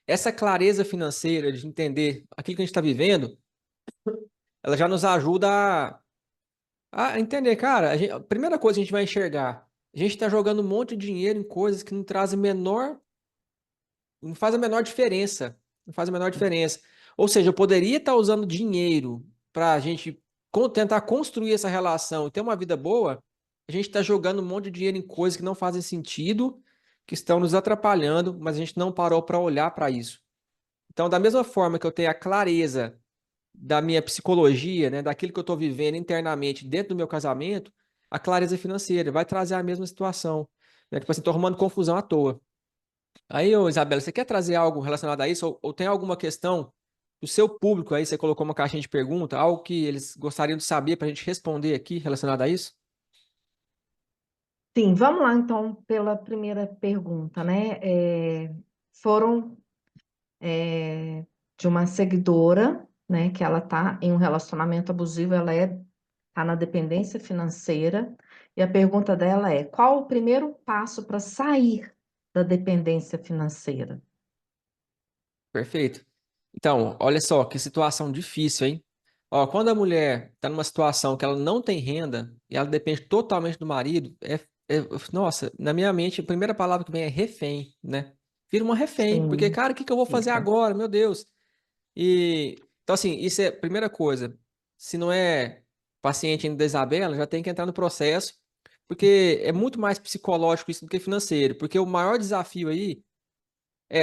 Essa clareza financeira de entender aquilo que a gente está vivendo, ela já nos ajuda a entender, cara, a primeira coisa que a gente vai enxergar, a gente está jogando um monte de dinheiro em coisas que não trazem menor, não faz a menor diferença. Não faz a menor diferença. Ou seja, eu poderia estar usando dinheiro para a gente tentar construir essa relação e ter uma vida boa. A gente está jogando um monte de dinheiro em coisas que não fazem sentido, que estão nos atrapalhando, mas a gente não parou para olhar para isso. Então, da mesma forma que eu tenho a clareza da minha psicologia, né, daquilo que eu estou vivendo internamente dentro do meu casamento, a clareza financeira vai trazer a mesma situação. Né? Tipo assim, estou arrumando confusão à toa. Aí, ô, Isabela, você quer trazer algo relacionado a isso? Ou tem alguma questão do seu público aí? Você colocou uma caixinha de pergunta, algo que eles gostariam de saber para a gente responder aqui relacionado a isso? Sim, vamos lá então pela primeira pergunta, né? Foram de uma seguidora, né? Que ela está em um relacionamento abusivo, ela tá na dependência financeira, e a pergunta dela é: qual o primeiro passo para sair da dependência financeira? Perfeito. Então, olha só, que situação difícil, hein? Ó, quando a mulher está numa situação que ela não tem renda e ela depende totalmente do marido, nossa, na minha mente, a primeira palavra que vem é refém, né? Vira uma refém, porque, Sim, cara, o que que eu vou fazer fica. agora? Meu Deus. Então, assim, isso é a primeira coisa. Se não é paciente ainda da Isabela, já tem que entrar no processo, porque é muito mais psicológico isso do que financeiro, porque o maior desafio aí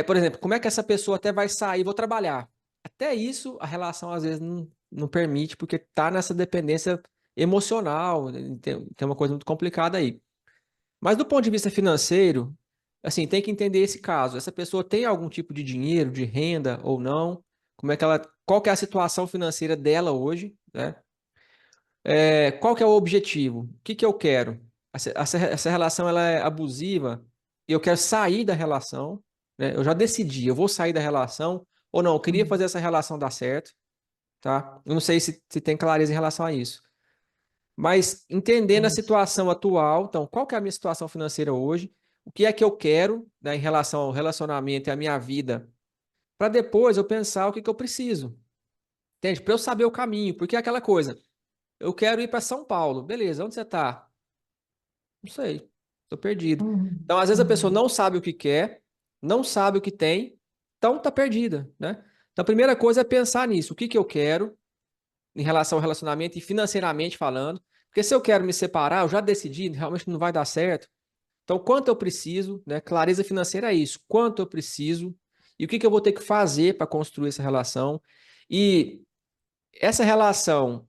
por exemplo, como é que essa pessoa até vai sair, vou trabalhar? Até isso a relação às vezes não permite, porque tá nessa dependência emocional, né? Tem uma coisa muito complicada aí. Mas do ponto de vista financeiro, assim, tem que entender esse caso. Essa pessoa tem algum tipo de dinheiro, de renda ou não? Qual que é a situação financeira dela hoje, né? Qual que é o objetivo? O que que eu quero? Essa relação ela é abusiva e eu quero sair da relação, né? Eu já decidi, eu vou sair da relação ou não, eu queria Hum, fazer essa relação dar certo, tá? Eu não sei se tem clareza em relação a isso. Mas entendendo a Entendi. situação atual, então, qual que é a minha situação financeira hoje? O que é que eu quero, né, em relação ao relacionamento e à minha vida? Para depois eu pensar o que que eu preciso. Entende? Para eu saber o caminho, porque é aquela coisa. Eu quero ir para São Paulo. Beleza, onde você está? Não sei, tô perdido. Então, às vezes a pessoa Uhum. não sabe o que quer, não sabe o que tem, então tá perdida, né? Então, a primeira coisa é pensar nisso, o que que eu quero em relação ao relacionamento e financeiramente falando, porque se eu quero me separar, eu já decidi, realmente não vai dar certo. Então, quanto eu preciso, né? Clareza financeira é isso, quanto eu preciso e o que que eu vou ter que fazer para construir essa relação. E essa relação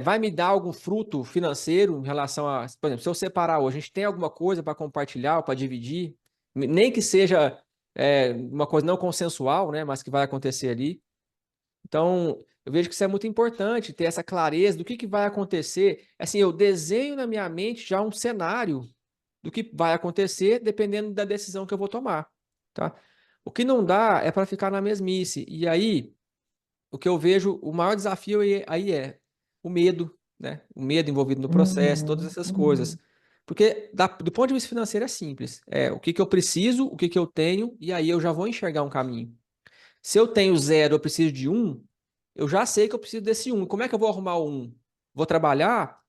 vai me dar algum fruto financeiro em relação a, por exemplo, se eu separar hoje, a gente tem alguma coisa para compartilhar, para dividir, nem que seja uma coisa não consensual, né, mas que vai acontecer ali. Então, eu vejo que isso é muito importante, ter essa clareza do que vai acontecer. Assim, eu desenho na minha mente já um cenário do que vai acontecer dependendo da decisão que eu vou tomar, tá? O que não dá é para ficar na mesmice. E aí, o que eu vejo, o maior desafio aí é o medo, né? O medo envolvido no processo, todas Uhum. essas coisas. Uhum. Porque do ponto de vista financeiro é simples. É o que que eu preciso, o que que eu tenho, e aí eu já vou enxergar um caminho. Se eu tenho zero, eu preciso de um, eu já sei que eu preciso desse um. Como é que eu vou arrumar o um? Vou trabalhar?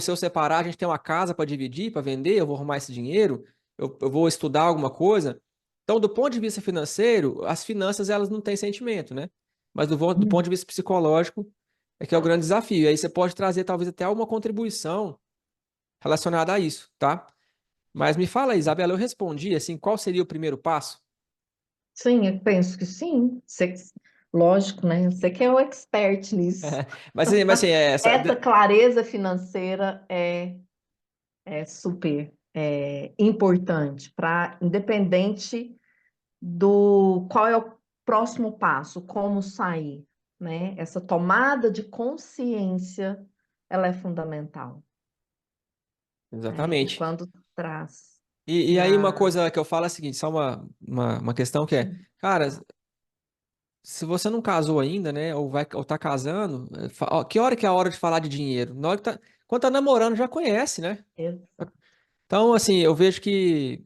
Se eu separar, a gente tem uma casa para dividir, para vender, eu vou arrumar esse dinheiro, eu vou estudar alguma coisa. Então, do ponto de vista financeiro, as finanças elas não têm sentimento, né? Mas do ponto de vista psicológico, é que é o grande desafio. Aí você pode trazer talvez até alguma contribuição relacionada a isso, tá? Mas me fala, Isabela, eu respondi assim, qual seria o primeiro passo? Sim, eu penso que sim. Lógico, né? Você que é o expert nisso. Mas assim, Essa clareza financeira é super importante para, independente do qual é o próximo passo, como sair, né? Essa tomada de consciência, ela é fundamental, né? E exatamente. quando traz E aí uma para... coisa que eu falo é a seguinte, só uma questão que é, cara, se você não casou ainda, né, ou tá casando, ó, que hora que é a hora de falar de dinheiro? Na hora que quando tá namorando já conhece, né? Então, assim, eu vejo que,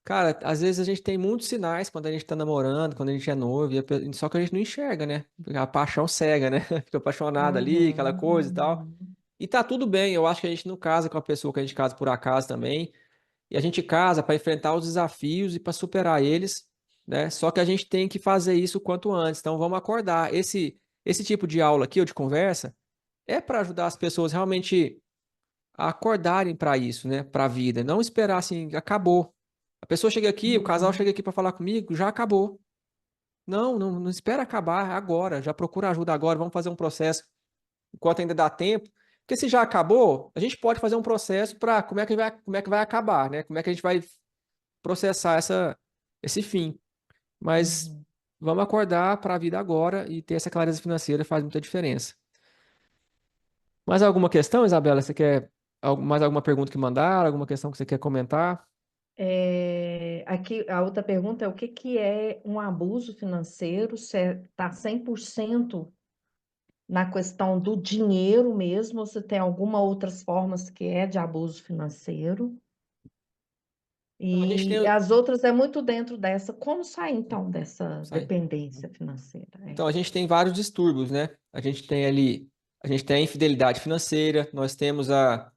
cara, às vezes a gente tem muitos sinais quando a gente tá namorando, quando a gente é noivo, só que a gente não enxerga, né? A paixão cega, né? Fica apaixonado ali, aquela Uhum, coisa e tal. uhum, E tá tudo bem, eu acho que a gente não casa com a pessoa que a gente casa por acaso também. E a gente casa para enfrentar os desafios e para superar eles, né? Só que a gente tem que fazer isso o quanto antes. Então vamos acordar. Esse tipo de aula aqui, ou de conversa, é para ajudar as pessoas realmente a acordarem para isso, né? Para a vida. Não esperar assim, acabou. A pessoa chega aqui, o casal chega uhum. aqui para falar comigo, já acabou. Não espera acabar agora, já procura ajuda agora, vamos fazer um processo enquanto ainda dá tempo. Porque se já acabou, a gente pode fazer um processo para como é que vai acabar, né? Como é que a gente vai processar esse fim. Mas Uhum. vamos acordar para a vida agora e ter essa clareza financeira faz muita diferença. Mais alguma questão, Isabela? Você quer mais alguma pergunta que mandaram? Alguma questão que você quer comentar? Aqui, a outra pergunta é o que que é um abuso financeiro? Se está 100% na questão do dinheiro mesmo, ou se tem alguma outras formas que é de abuso financeiro? Então, a gente E tem. as outras é muito dentro dessa. Como sair, então, dessa Sai. dependência financeira? Então, a gente tem vários distúrbios, né? A gente tem a infidelidade financeira, nós temos a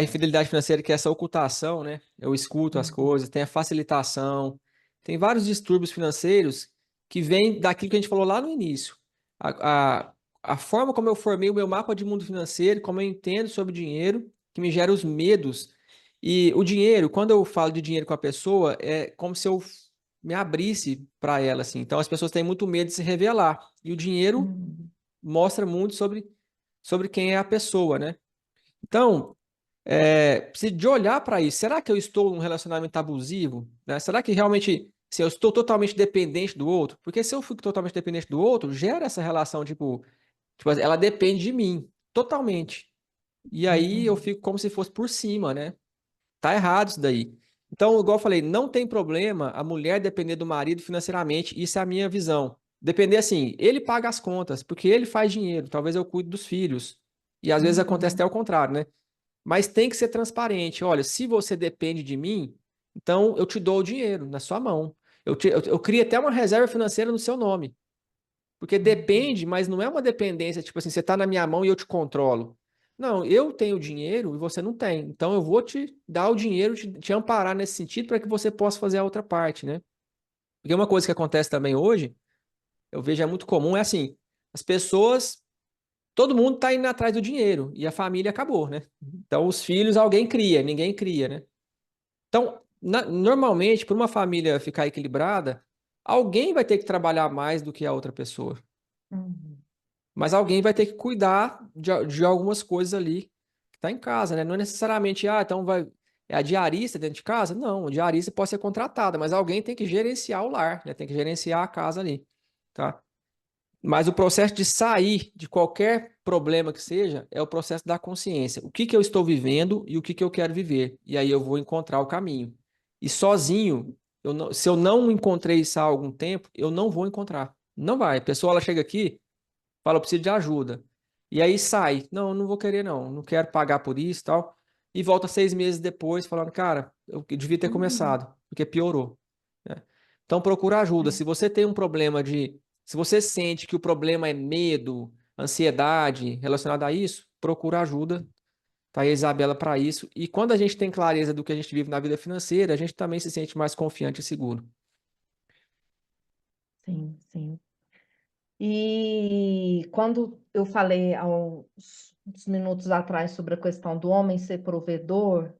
infidelidade financeira, que é essa ocultação, né? Eu escuto as Uhum, coisas, tem a facilitação, tem vários distúrbios financeiros que vêm daquilo que a gente falou lá no início. A, a, a forma como eu formei o meu mapa de mundo financeiro, como eu entendo sobre dinheiro, que me gera os medos. E o dinheiro, quando eu falo de dinheiro com a pessoa, é como se eu me abrisse para ela, assim. Então as pessoas têm muito medo de se revelar. E o dinheiro uhum, mostra muito sobre quem é a pessoa, né? Então, preciso de olhar para isso. Será que eu estou num relacionamento abusivo? Né? Será que realmente, se eu estou totalmente dependente do outro? Porque se eu fico totalmente dependente do outro, gera essa relação, tipo, ela depende de mim, totalmente. E aí eu uhum, fico como se fosse por cima, né? Tá errado isso daí. Então, igual eu falei, não tem problema a mulher depender do marido financeiramente, isso é a minha visão. Depender assim, ele paga as contas, porque ele faz dinheiro, talvez eu cuide dos filhos. E às vezes acontece até uhum, o contrário, né? Mas tem que ser transparente. Olha, se você depende de mim, então eu te dou o dinheiro na sua mão. Eu crio até uma reserva financeira no seu nome. Porque uhum, depende, mas não é uma dependência, tipo assim, você está na minha mão e eu te controlo. Não, eu tenho dinheiro e você não tem. Então eu vou te dar o dinheiro, te amparar nesse sentido para que você possa fazer a outra parte, né? Porque uma coisa que acontece também hoje, eu vejo é muito comum, é assim, as pessoas, todo mundo está indo atrás do dinheiro e a família acabou, né? Então os filhos alguém cria, ninguém cria, né? Então, normalmente, para uma família ficar equilibrada, alguém vai ter que trabalhar mais do que a outra pessoa. uhum, Mas alguém vai ter que cuidar de algumas coisas ali que está em casa, né? Não é necessariamente, então vai. É a diarista dentro de casa? Não, a diarista pode ser contratada, mas alguém tem que gerenciar o lar, né? Tem que gerenciar a casa ali, tá? Mas o processo de sair de qualquer problema que seja é o processo da consciência. O que que eu estou vivendo e o que que eu quero viver? E aí eu vou encontrar o caminho. E sozinho, se eu não encontrei isso há algum tempo, eu não vou encontrar. Não vai. A pessoa ela chega aqui, fala, eu preciso de ajuda. E aí sai, não vou querer não quero pagar por isso e tal. E volta 6 meses depois falando, cara, eu devia ter uhum. começado, porque piorou, né? Então procura ajuda. É, Se você tem um problema se você sente que o problema é medo, ansiedade relacionado a isso, procura ajuda. Tá aí a Isabela para isso. E quando a gente tem clareza do que a gente vive na vida financeira, a gente também se sente mais confiante e seguro. sim, sim. E quando eu falei há uns minutos atrás sobre a questão do homem ser provedor,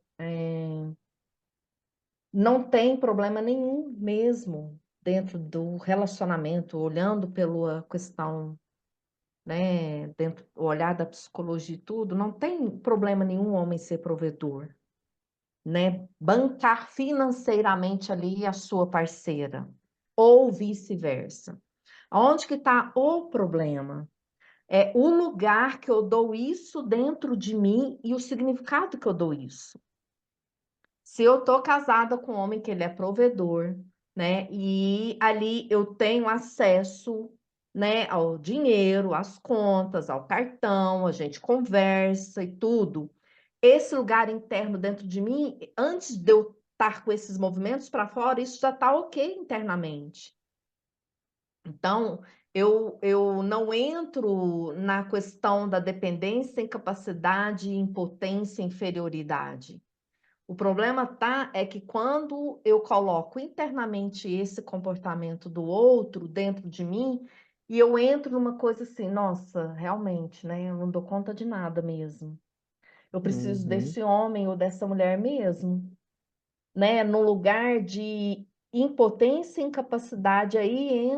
não tem problema nenhum mesmo dentro do relacionamento, olhando pela questão, né, dentro do olhar da psicologia e tudo, não tem problema nenhum o homem ser provedor, né? Bancar financeiramente ali a sua parceira, ou vice-versa. Onde que está o problema? É o lugar que eu dou isso dentro de mim e o significado que eu dou isso. Se eu estou casada com um homem que ele é provedor, né? E ali eu tenho acesso, né, ao dinheiro, às contas, ao cartão, a gente conversa e tudo. Esse lugar interno dentro de mim, antes de eu estar com esses movimentos para fora, isso já está ok internamente. Então, eu não entro na questão da dependência, incapacidade, impotência, inferioridade. O problema tá é que quando eu coloco internamente esse comportamento do outro dentro de mim, e eu entro numa coisa assim, nossa, realmente, né? Eu não dou conta de nada mesmo. Eu preciso Uhum. desse homem ou dessa mulher mesmo, né? No lugar de impotência e incapacidade, aí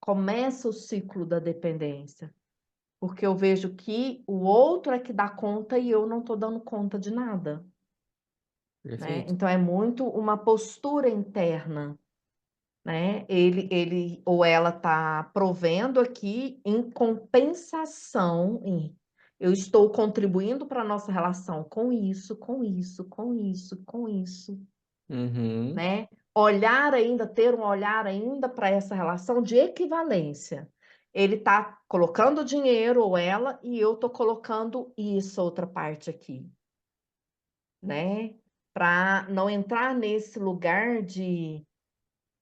começa o ciclo da dependência. Porque eu vejo que o outro é que dá conta e eu não estou dando conta de nada, né? Perfeito. Então é muito uma postura interna, né? Ele ou ela está provendo aqui em compensação, eu estou contribuindo para a nossa relação com isso, com isso, com isso, com isso, Uhum. né? Ter um olhar ainda para essa relação de equivalência. Ele está colocando dinheiro, ou ela, e eu estou colocando isso, outra parte aqui, né? Para não entrar nesse lugar de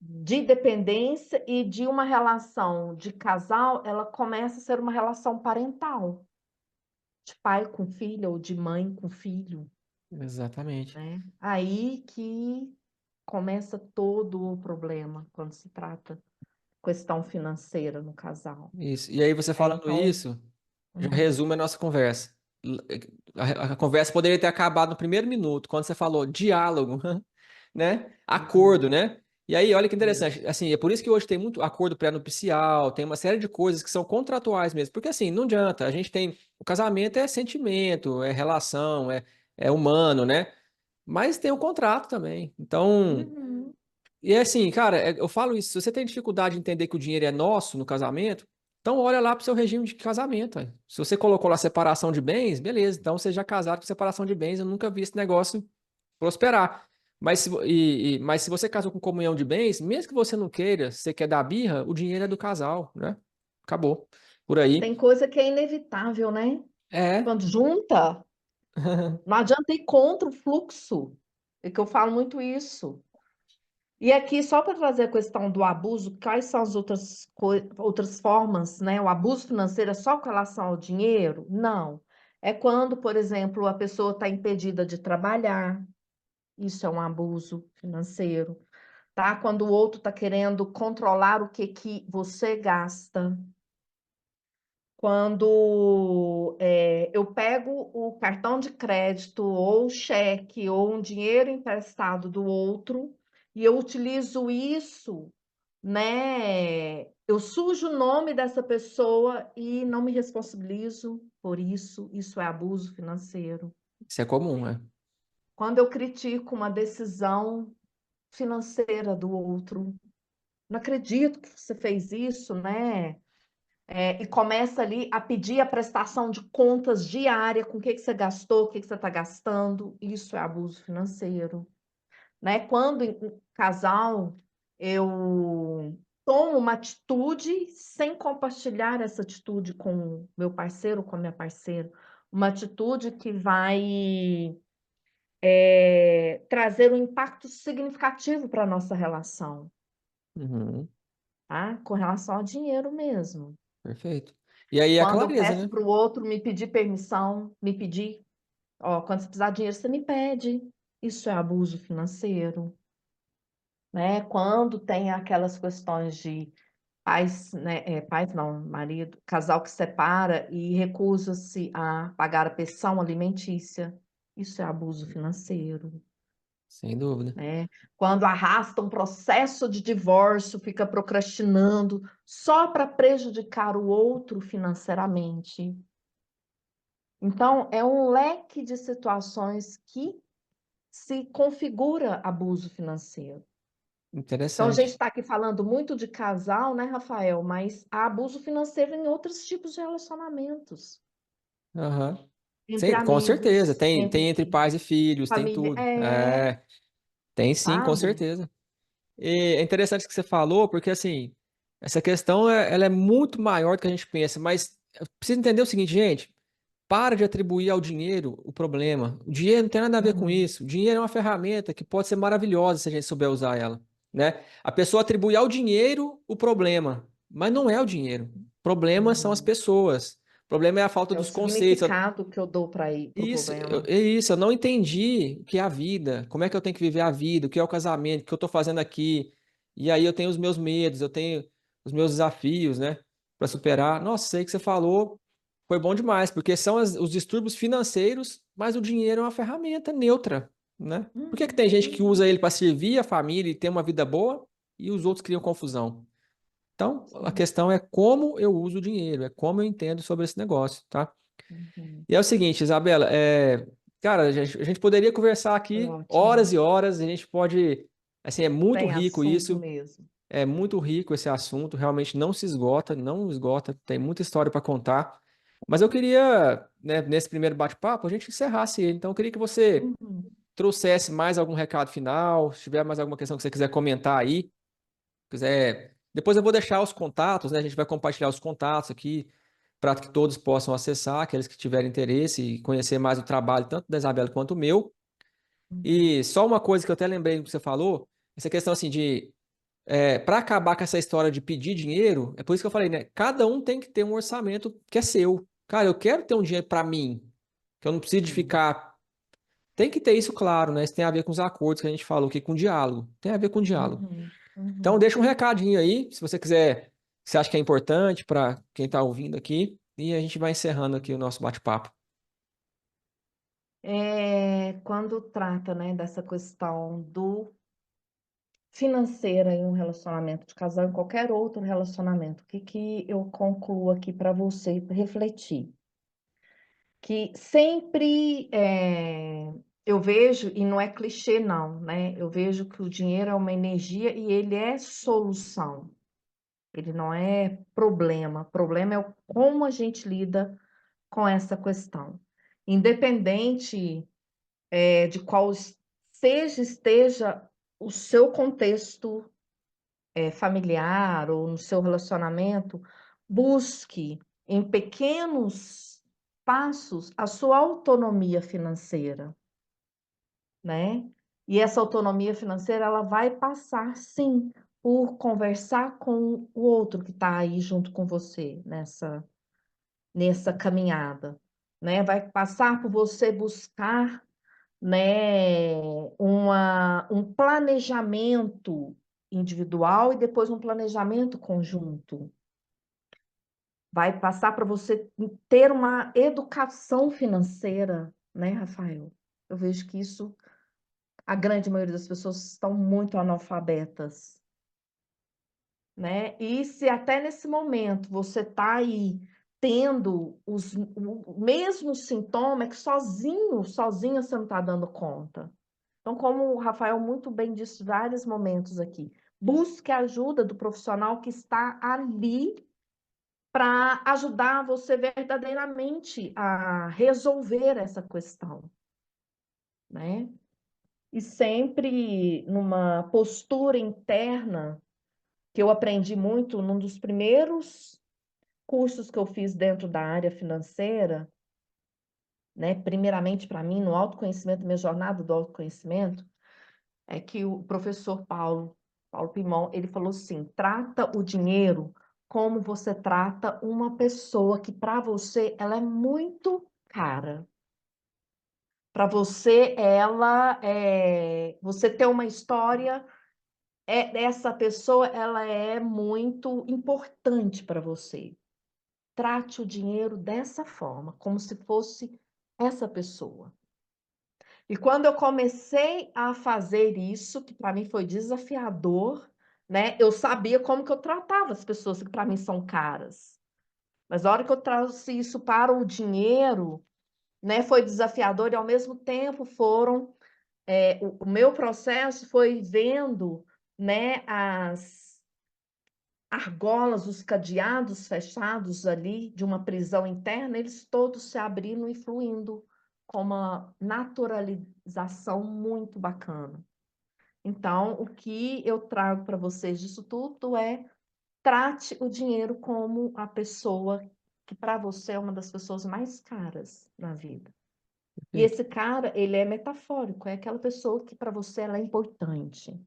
dependência e de uma relação de casal, ela começa a ser uma relação parental, de pai com filho ou de mãe com filho, Exatamente. né? Aí que começa todo o problema quando se trata questão financeira no casal. Isso. E aí você É, falando então, isso, já uhum, resume a nossa conversa. A conversa poderia ter acabado no primeiro minuto, quando você falou diálogo, né? Acordo, uhum, né? E aí, olha que isso. interessante, assim, é por isso que hoje tem muito acordo pré-nupcial, tem uma série de coisas que são contratuais mesmo, porque assim, não adianta, a gente tem, o casamento é sentimento, é relação, é humano, né? Mas tem o contrato também. Então, Uhum. e é assim, cara, eu falo isso, se você tem dificuldade de entender que o dinheiro é nosso no casamento, então olha lá pro seu regime de casamento. Ué. Se você colocou lá separação de bens, beleza, então você já casado com separação de bens, eu nunca vi esse negócio prosperar. Mas se você casou com comunhão de bens, mesmo que você não queira, se você quer dar birra, o dinheiro é do casal, né? Acabou. Por aí. Tem coisa que é inevitável, né? É. Quando junta, não adianta ir contra o fluxo. É que eu falo muito isso. E aqui, só para trazer a questão do abuso, quais são as outras formas, né? O abuso financeiro é só com relação ao dinheiro? Não. É quando, por exemplo, a pessoa está impedida de trabalhar, isso é um abuso financeiro, tá? Quando o outro está querendo controlar o que que você gasta. Quando eu pego o cartão de crédito, ou o cheque, ou um dinheiro emprestado do outro, e eu utilizo isso, né? Eu sujo o nome dessa pessoa e não me responsabilizo por isso. Isso é abuso financeiro. Isso é comum, né? Quando eu critico uma decisão financeira do outro, não acredito que você fez isso, né? E começa ali a pedir a prestação de contas diária, com o que que você gastou, o que que você está gastando, isso é abuso financeiro, né? Quando em casal eu tomo uma atitude sem compartilhar essa atitude com o meu parceiro, com a minha parceira, uma atitude que vai trazer um impacto significativo para a nossa relação, Uhum, tá? Com relação ao dinheiro mesmo. perfeito. E aí é a Quando eu clareza, peço né? para o outro me pedir permissão, ó, quando você precisar de dinheiro, você me pede. Isso é abuso financeiro, né? Quando tem aquelas questões de pais, né? Pais não, marido, casal que separa e recusa-se a pagar a pensão alimentícia. Isso é abuso financeiro, Sem dúvida. né? Quando arrasta um processo de divórcio, fica procrastinando só para prejudicar o outro financeiramente. Então, é um leque de situações que se configura abuso financeiro. Então, a gente Interessante. está aqui falando muito de casal, né, Rafael? Mas há abuso financeiro em outros tipos de relacionamentos, Aham. entre Sim, com certeza. amigos, Tem entre entre pais e filhos, tem família. tudo. É, tem sim, com Sabe? certeza. E é interessante o que você falou, porque assim, essa questão ela é muito maior do que a gente pensa, mas precisa entender o seguinte, gente, para de atribuir ao dinheiro o problema. O dinheiro não tem nada a ver com Uhum, isso. O dinheiro é uma ferramenta que pode ser maravilhosa se a gente souber usar ela, né? A pessoa atribui ao dinheiro o problema, mas não é o dinheiro. O problema são as uhum. pessoas. O problema é a falta É o dos conceitos. significado que eu dou para o Isso, problema. é isso, eu não entendi o que é a vida, como é que eu tenho que viver a vida, o que é o casamento, o que eu estou fazendo aqui. E aí eu tenho os meus medos, eu tenho os meus desafios, né, para superar. Nossa, isso aí que você falou foi bom demais, porque são os distúrbios financeiros, mas o dinheiro é uma ferramenta neutra. né? Por que que tem gente que Uhum. usa ele para servir a família e ter uma vida boa e os outros criam confusão? Então, a Sim. questão é como eu uso o dinheiro, é como eu entendo sobre esse negócio, tá? Uhum. E é o seguinte, Isabela, cara, a gente poderia conversar aqui Ótimo. horas e horas, a gente pode, assim, é muito Tem rico assunto isso, mesmo. é muito rico esse assunto, realmente não se esgota, não esgota, tem muita história para contar. Mas eu queria, né, nesse primeiro bate-papo, a gente encerrasse ele. Então, eu queria que você Uhum. trouxesse mais algum recado final, se tiver mais alguma questão que você quiser comentar aí, quiser. Depois eu vou deixar os contatos, né? A gente vai compartilhar os contatos aqui para que todos possam acessar, aqueles que tiverem interesse e conhecer mais o trabalho, tanto da Isabela quanto o meu. Uhum. E só uma coisa que eu até lembrei do que você falou, essa questão assim de para acabar com essa história de pedir dinheiro, é por isso que eu falei, né? Cada um tem que ter um orçamento que é seu. Cara, eu quero ter um dinheiro para mim, que eu não preciso de Sim. ficar. Tem que ter isso claro, né? Isso tem a ver com os acordos que a gente falou aqui, com diálogo. Tem a ver com diálogo. Uhum. Então, Uhum. deixa um recadinho aí, se você quiser, se você acha que é importante para quem está ouvindo aqui, e a gente vai encerrando aqui o nosso bate-papo. Quando trata, né, dessa questão do financeira em um relacionamento de casal, em qualquer outro relacionamento, o que que eu concluo aqui para você refletir? Que sempre eu vejo, e não é clichê não, né? Eu vejo que o dinheiro é uma energia e ele é solução, ele não é problema. Problema é como a gente lida com essa questão. Independente, de qual esteja o seu contexto, familiar ou no seu relacionamento, busque em pequenos passos a sua autonomia financeira, né? E essa autonomia financeira, ela vai passar, sim, por conversar com o outro que está aí junto com você nessa caminhada, né? Vai passar por você buscar, né, um planejamento individual e depois um planejamento conjunto. Vai passar para você ter uma educação financeira, né, Rafael? Eu vejo que isso, a grande maioria das pessoas estão muito analfabetas, né? E se até nesse momento você está aí tendo o mesmo sintoma, é que sozinha você não está dando conta. Então, como o Rafael muito bem disse em vários momentos aqui, busque a ajuda do profissional que está ali para ajudar você verdadeiramente a resolver essa questão, né? E sempre numa postura interna, que eu aprendi muito num dos primeiros cursos que eu fiz dentro da área financeira, né? Primeiramente para mim, no autoconhecimento, minha jornada do autoconhecimento, é que o professor Paulo Pimon, ele falou assim: trata o dinheiro como você trata uma pessoa que para você ela é muito cara. Para você, você ter uma história, essa pessoa ela é muito importante para você. Trate o dinheiro dessa forma, como se fosse essa pessoa. E quando eu comecei a fazer isso, que para mim foi desafiador, né? Eu sabia como que eu tratava as pessoas que para mim são caras. Mas a hora que eu trouxe isso para o dinheiro, né, foi desafiador e ao mesmo tempo o meu processo foi vendo, né, as argolas, os cadeados fechados ali de uma prisão interna, eles todos se abrindo e fluindo com uma naturalização muito bacana. Então, o que eu trago para vocês disso tudo é: trate o dinheiro como a pessoa que para você é uma das pessoas mais caras na vida. E Perfeito. esse cara, ele é metafórico, é aquela pessoa que para você ela é importante.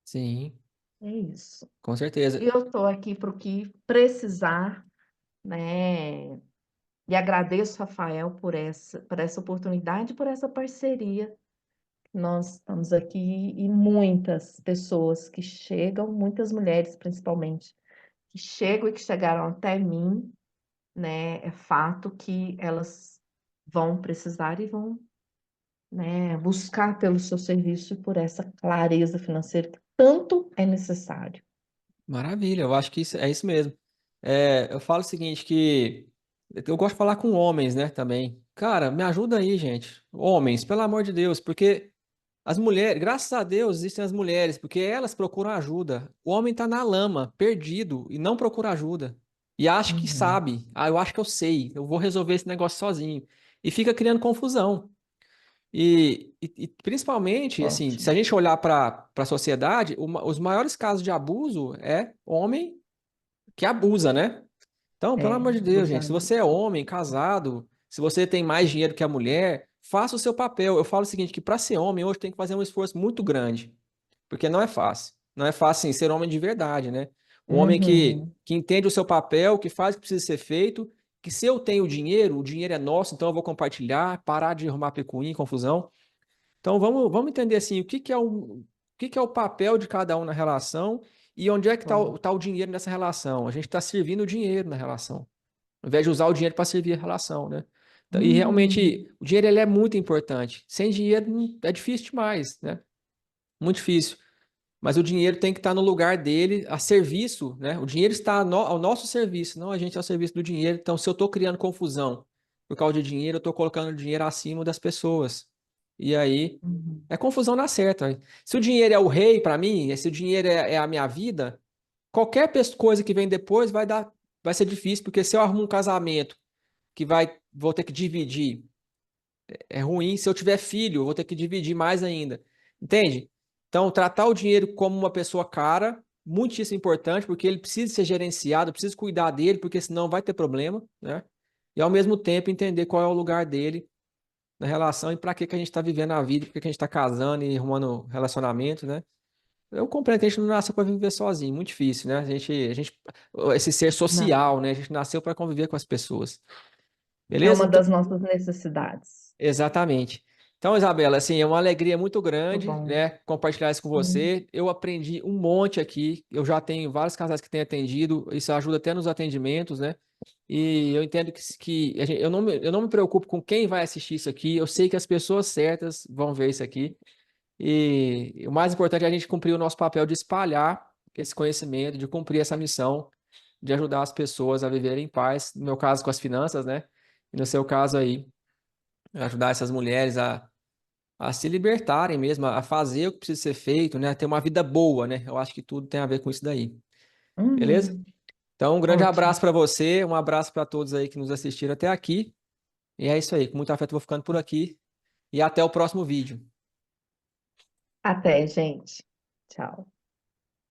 Sim, É isso. com E certeza. eu estou aqui para o que precisar, né? E agradeço, Rafael, por essa oportunidade, por essa parceria. Nós estamos aqui e muitas pessoas que chegam, muitas mulheres principalmente, que chegam e que chegaram até mim, né? É fato que elas vão precisar e vão né? Buscar pelo seu serviço e por essa clareza financeira que tanto é necessário. Maravilha, eu acho que é isso mesmo. Eu falo o seguinte, que eu gosto de falar com homens, né, também. Cara, me ajuda aí, gente. Homens, pelo amor de Deus, porque as mulheres, graças a Deus, existem as mulheres, porque elas procuram ajuda. O homem tá na lama, perdido, e não procura ajuda. E acha que Uhum. sabe. Ah, eu acho que eu sei, eu vou resolver esse negócio sozinho. E fica criando confusão. E principalmente, assim, se Ótimo. a gente olhar para a sociedade, os maiores casos de abuso é homem que abusa, né? Então, pelo É, amor de Deus, gente, se você é abusador. homem, casado, se você tem mais dinheiro que a mulher, faça o seu papel. Eu falo o seguinte, que para ser homem hoje tem que fazer um esforço muito grande, porque não é fácil. Não é fácil, assim, ser homem de verdade, né? Um homem Uhum. que entende o seu papel, que faz o que precisa ser feito, que se eu tenho o dinheiro é nosso, então eu vou compartilhar, parar de arrumar picuinha, confusão. Então vamos entender assim, o que que é o papel de cada um na relação e onde é que está Bom. tá o dinheiro nessa relação. A gente está servindo o dinheiro na relação, ao invés de usar o dinheiro para servir a relação, né? Então, e Uhum. realmente o dinheiro ele é muito importante. Sem dinheiro é difícil demais, né? Muito difícil. Mas o dinheiro tem que estar no lugar dele, a serviço, né? O dinheiro está ao nosso serviço, não a gente ao serviço do dinheiro. Então, se eu estou criando confusão por causa de dinheiro, eu estou colocando o dinheiro acima das pessoas. E aí, Uhum. é confusão na certa. Se o dinheiro é o rei para mim, se o dinheiro é a minha vida, qualquer coisa que vem depois vai ser difícil, porque se eu arrumo um casamento vou ter que dividir é ruim. Se eu tiver filho, eu vou ter que dividir mais ainda. Entende? Então, tratar o dinheiro como uma pessoa cara, muitíssimo importante, porque ele precisa ser gerenciado, eu preciso cuidar dele, porque senão vai ter problema, né? E ao mesmo tempo entender qual é o lugar dele na relação e para que que a gente está vivendo a vida, por que que a gente está casando e arrumando relacionamento, né? Eu compreendo que a gente não nasceu para viver sozinho, muito difícil, né? Esse ser Não, social, né? A gente nasceu para conviver com as pessoas. é Beleza? uma Então, das nossas necessidades. exatamente. Então, Isabela, assim, é uma alegria muito Muito grande, bom. né, compartilhar isso com Sim. você. Eu aprendi um monte aqui. Eu já tenho vários casais que têm atendido. Isso ajuda até nos atendimentos, né? E eu entendo eu não me preocupo com quem vai assistir isso aqui. Eu sei que as pessoas certas vão ver isso aqui. E o mais importante é a gente cumprir o nosso papel de espalhar esse conhecimento, de cumprir essa missão, de ajudar as pessoas a viverem em paz. No meu caso, com as finanças, né? E no seu caso aí, ajudar essas mulheres a se libertarem mesmo, a fazer o que precisa ser feito, né? A ter uma vida boa, né? Eu acho que tudo tem a ver com isso daí. Beleza? Uhum. Então, um grande abraço Ótimo. para você, um abraço para todos aí que nos assistiram até aqui. E é isso aí, com muito afeto eu vou ficando por aqui e até o próximo vídeo. Até, gente. Tchau.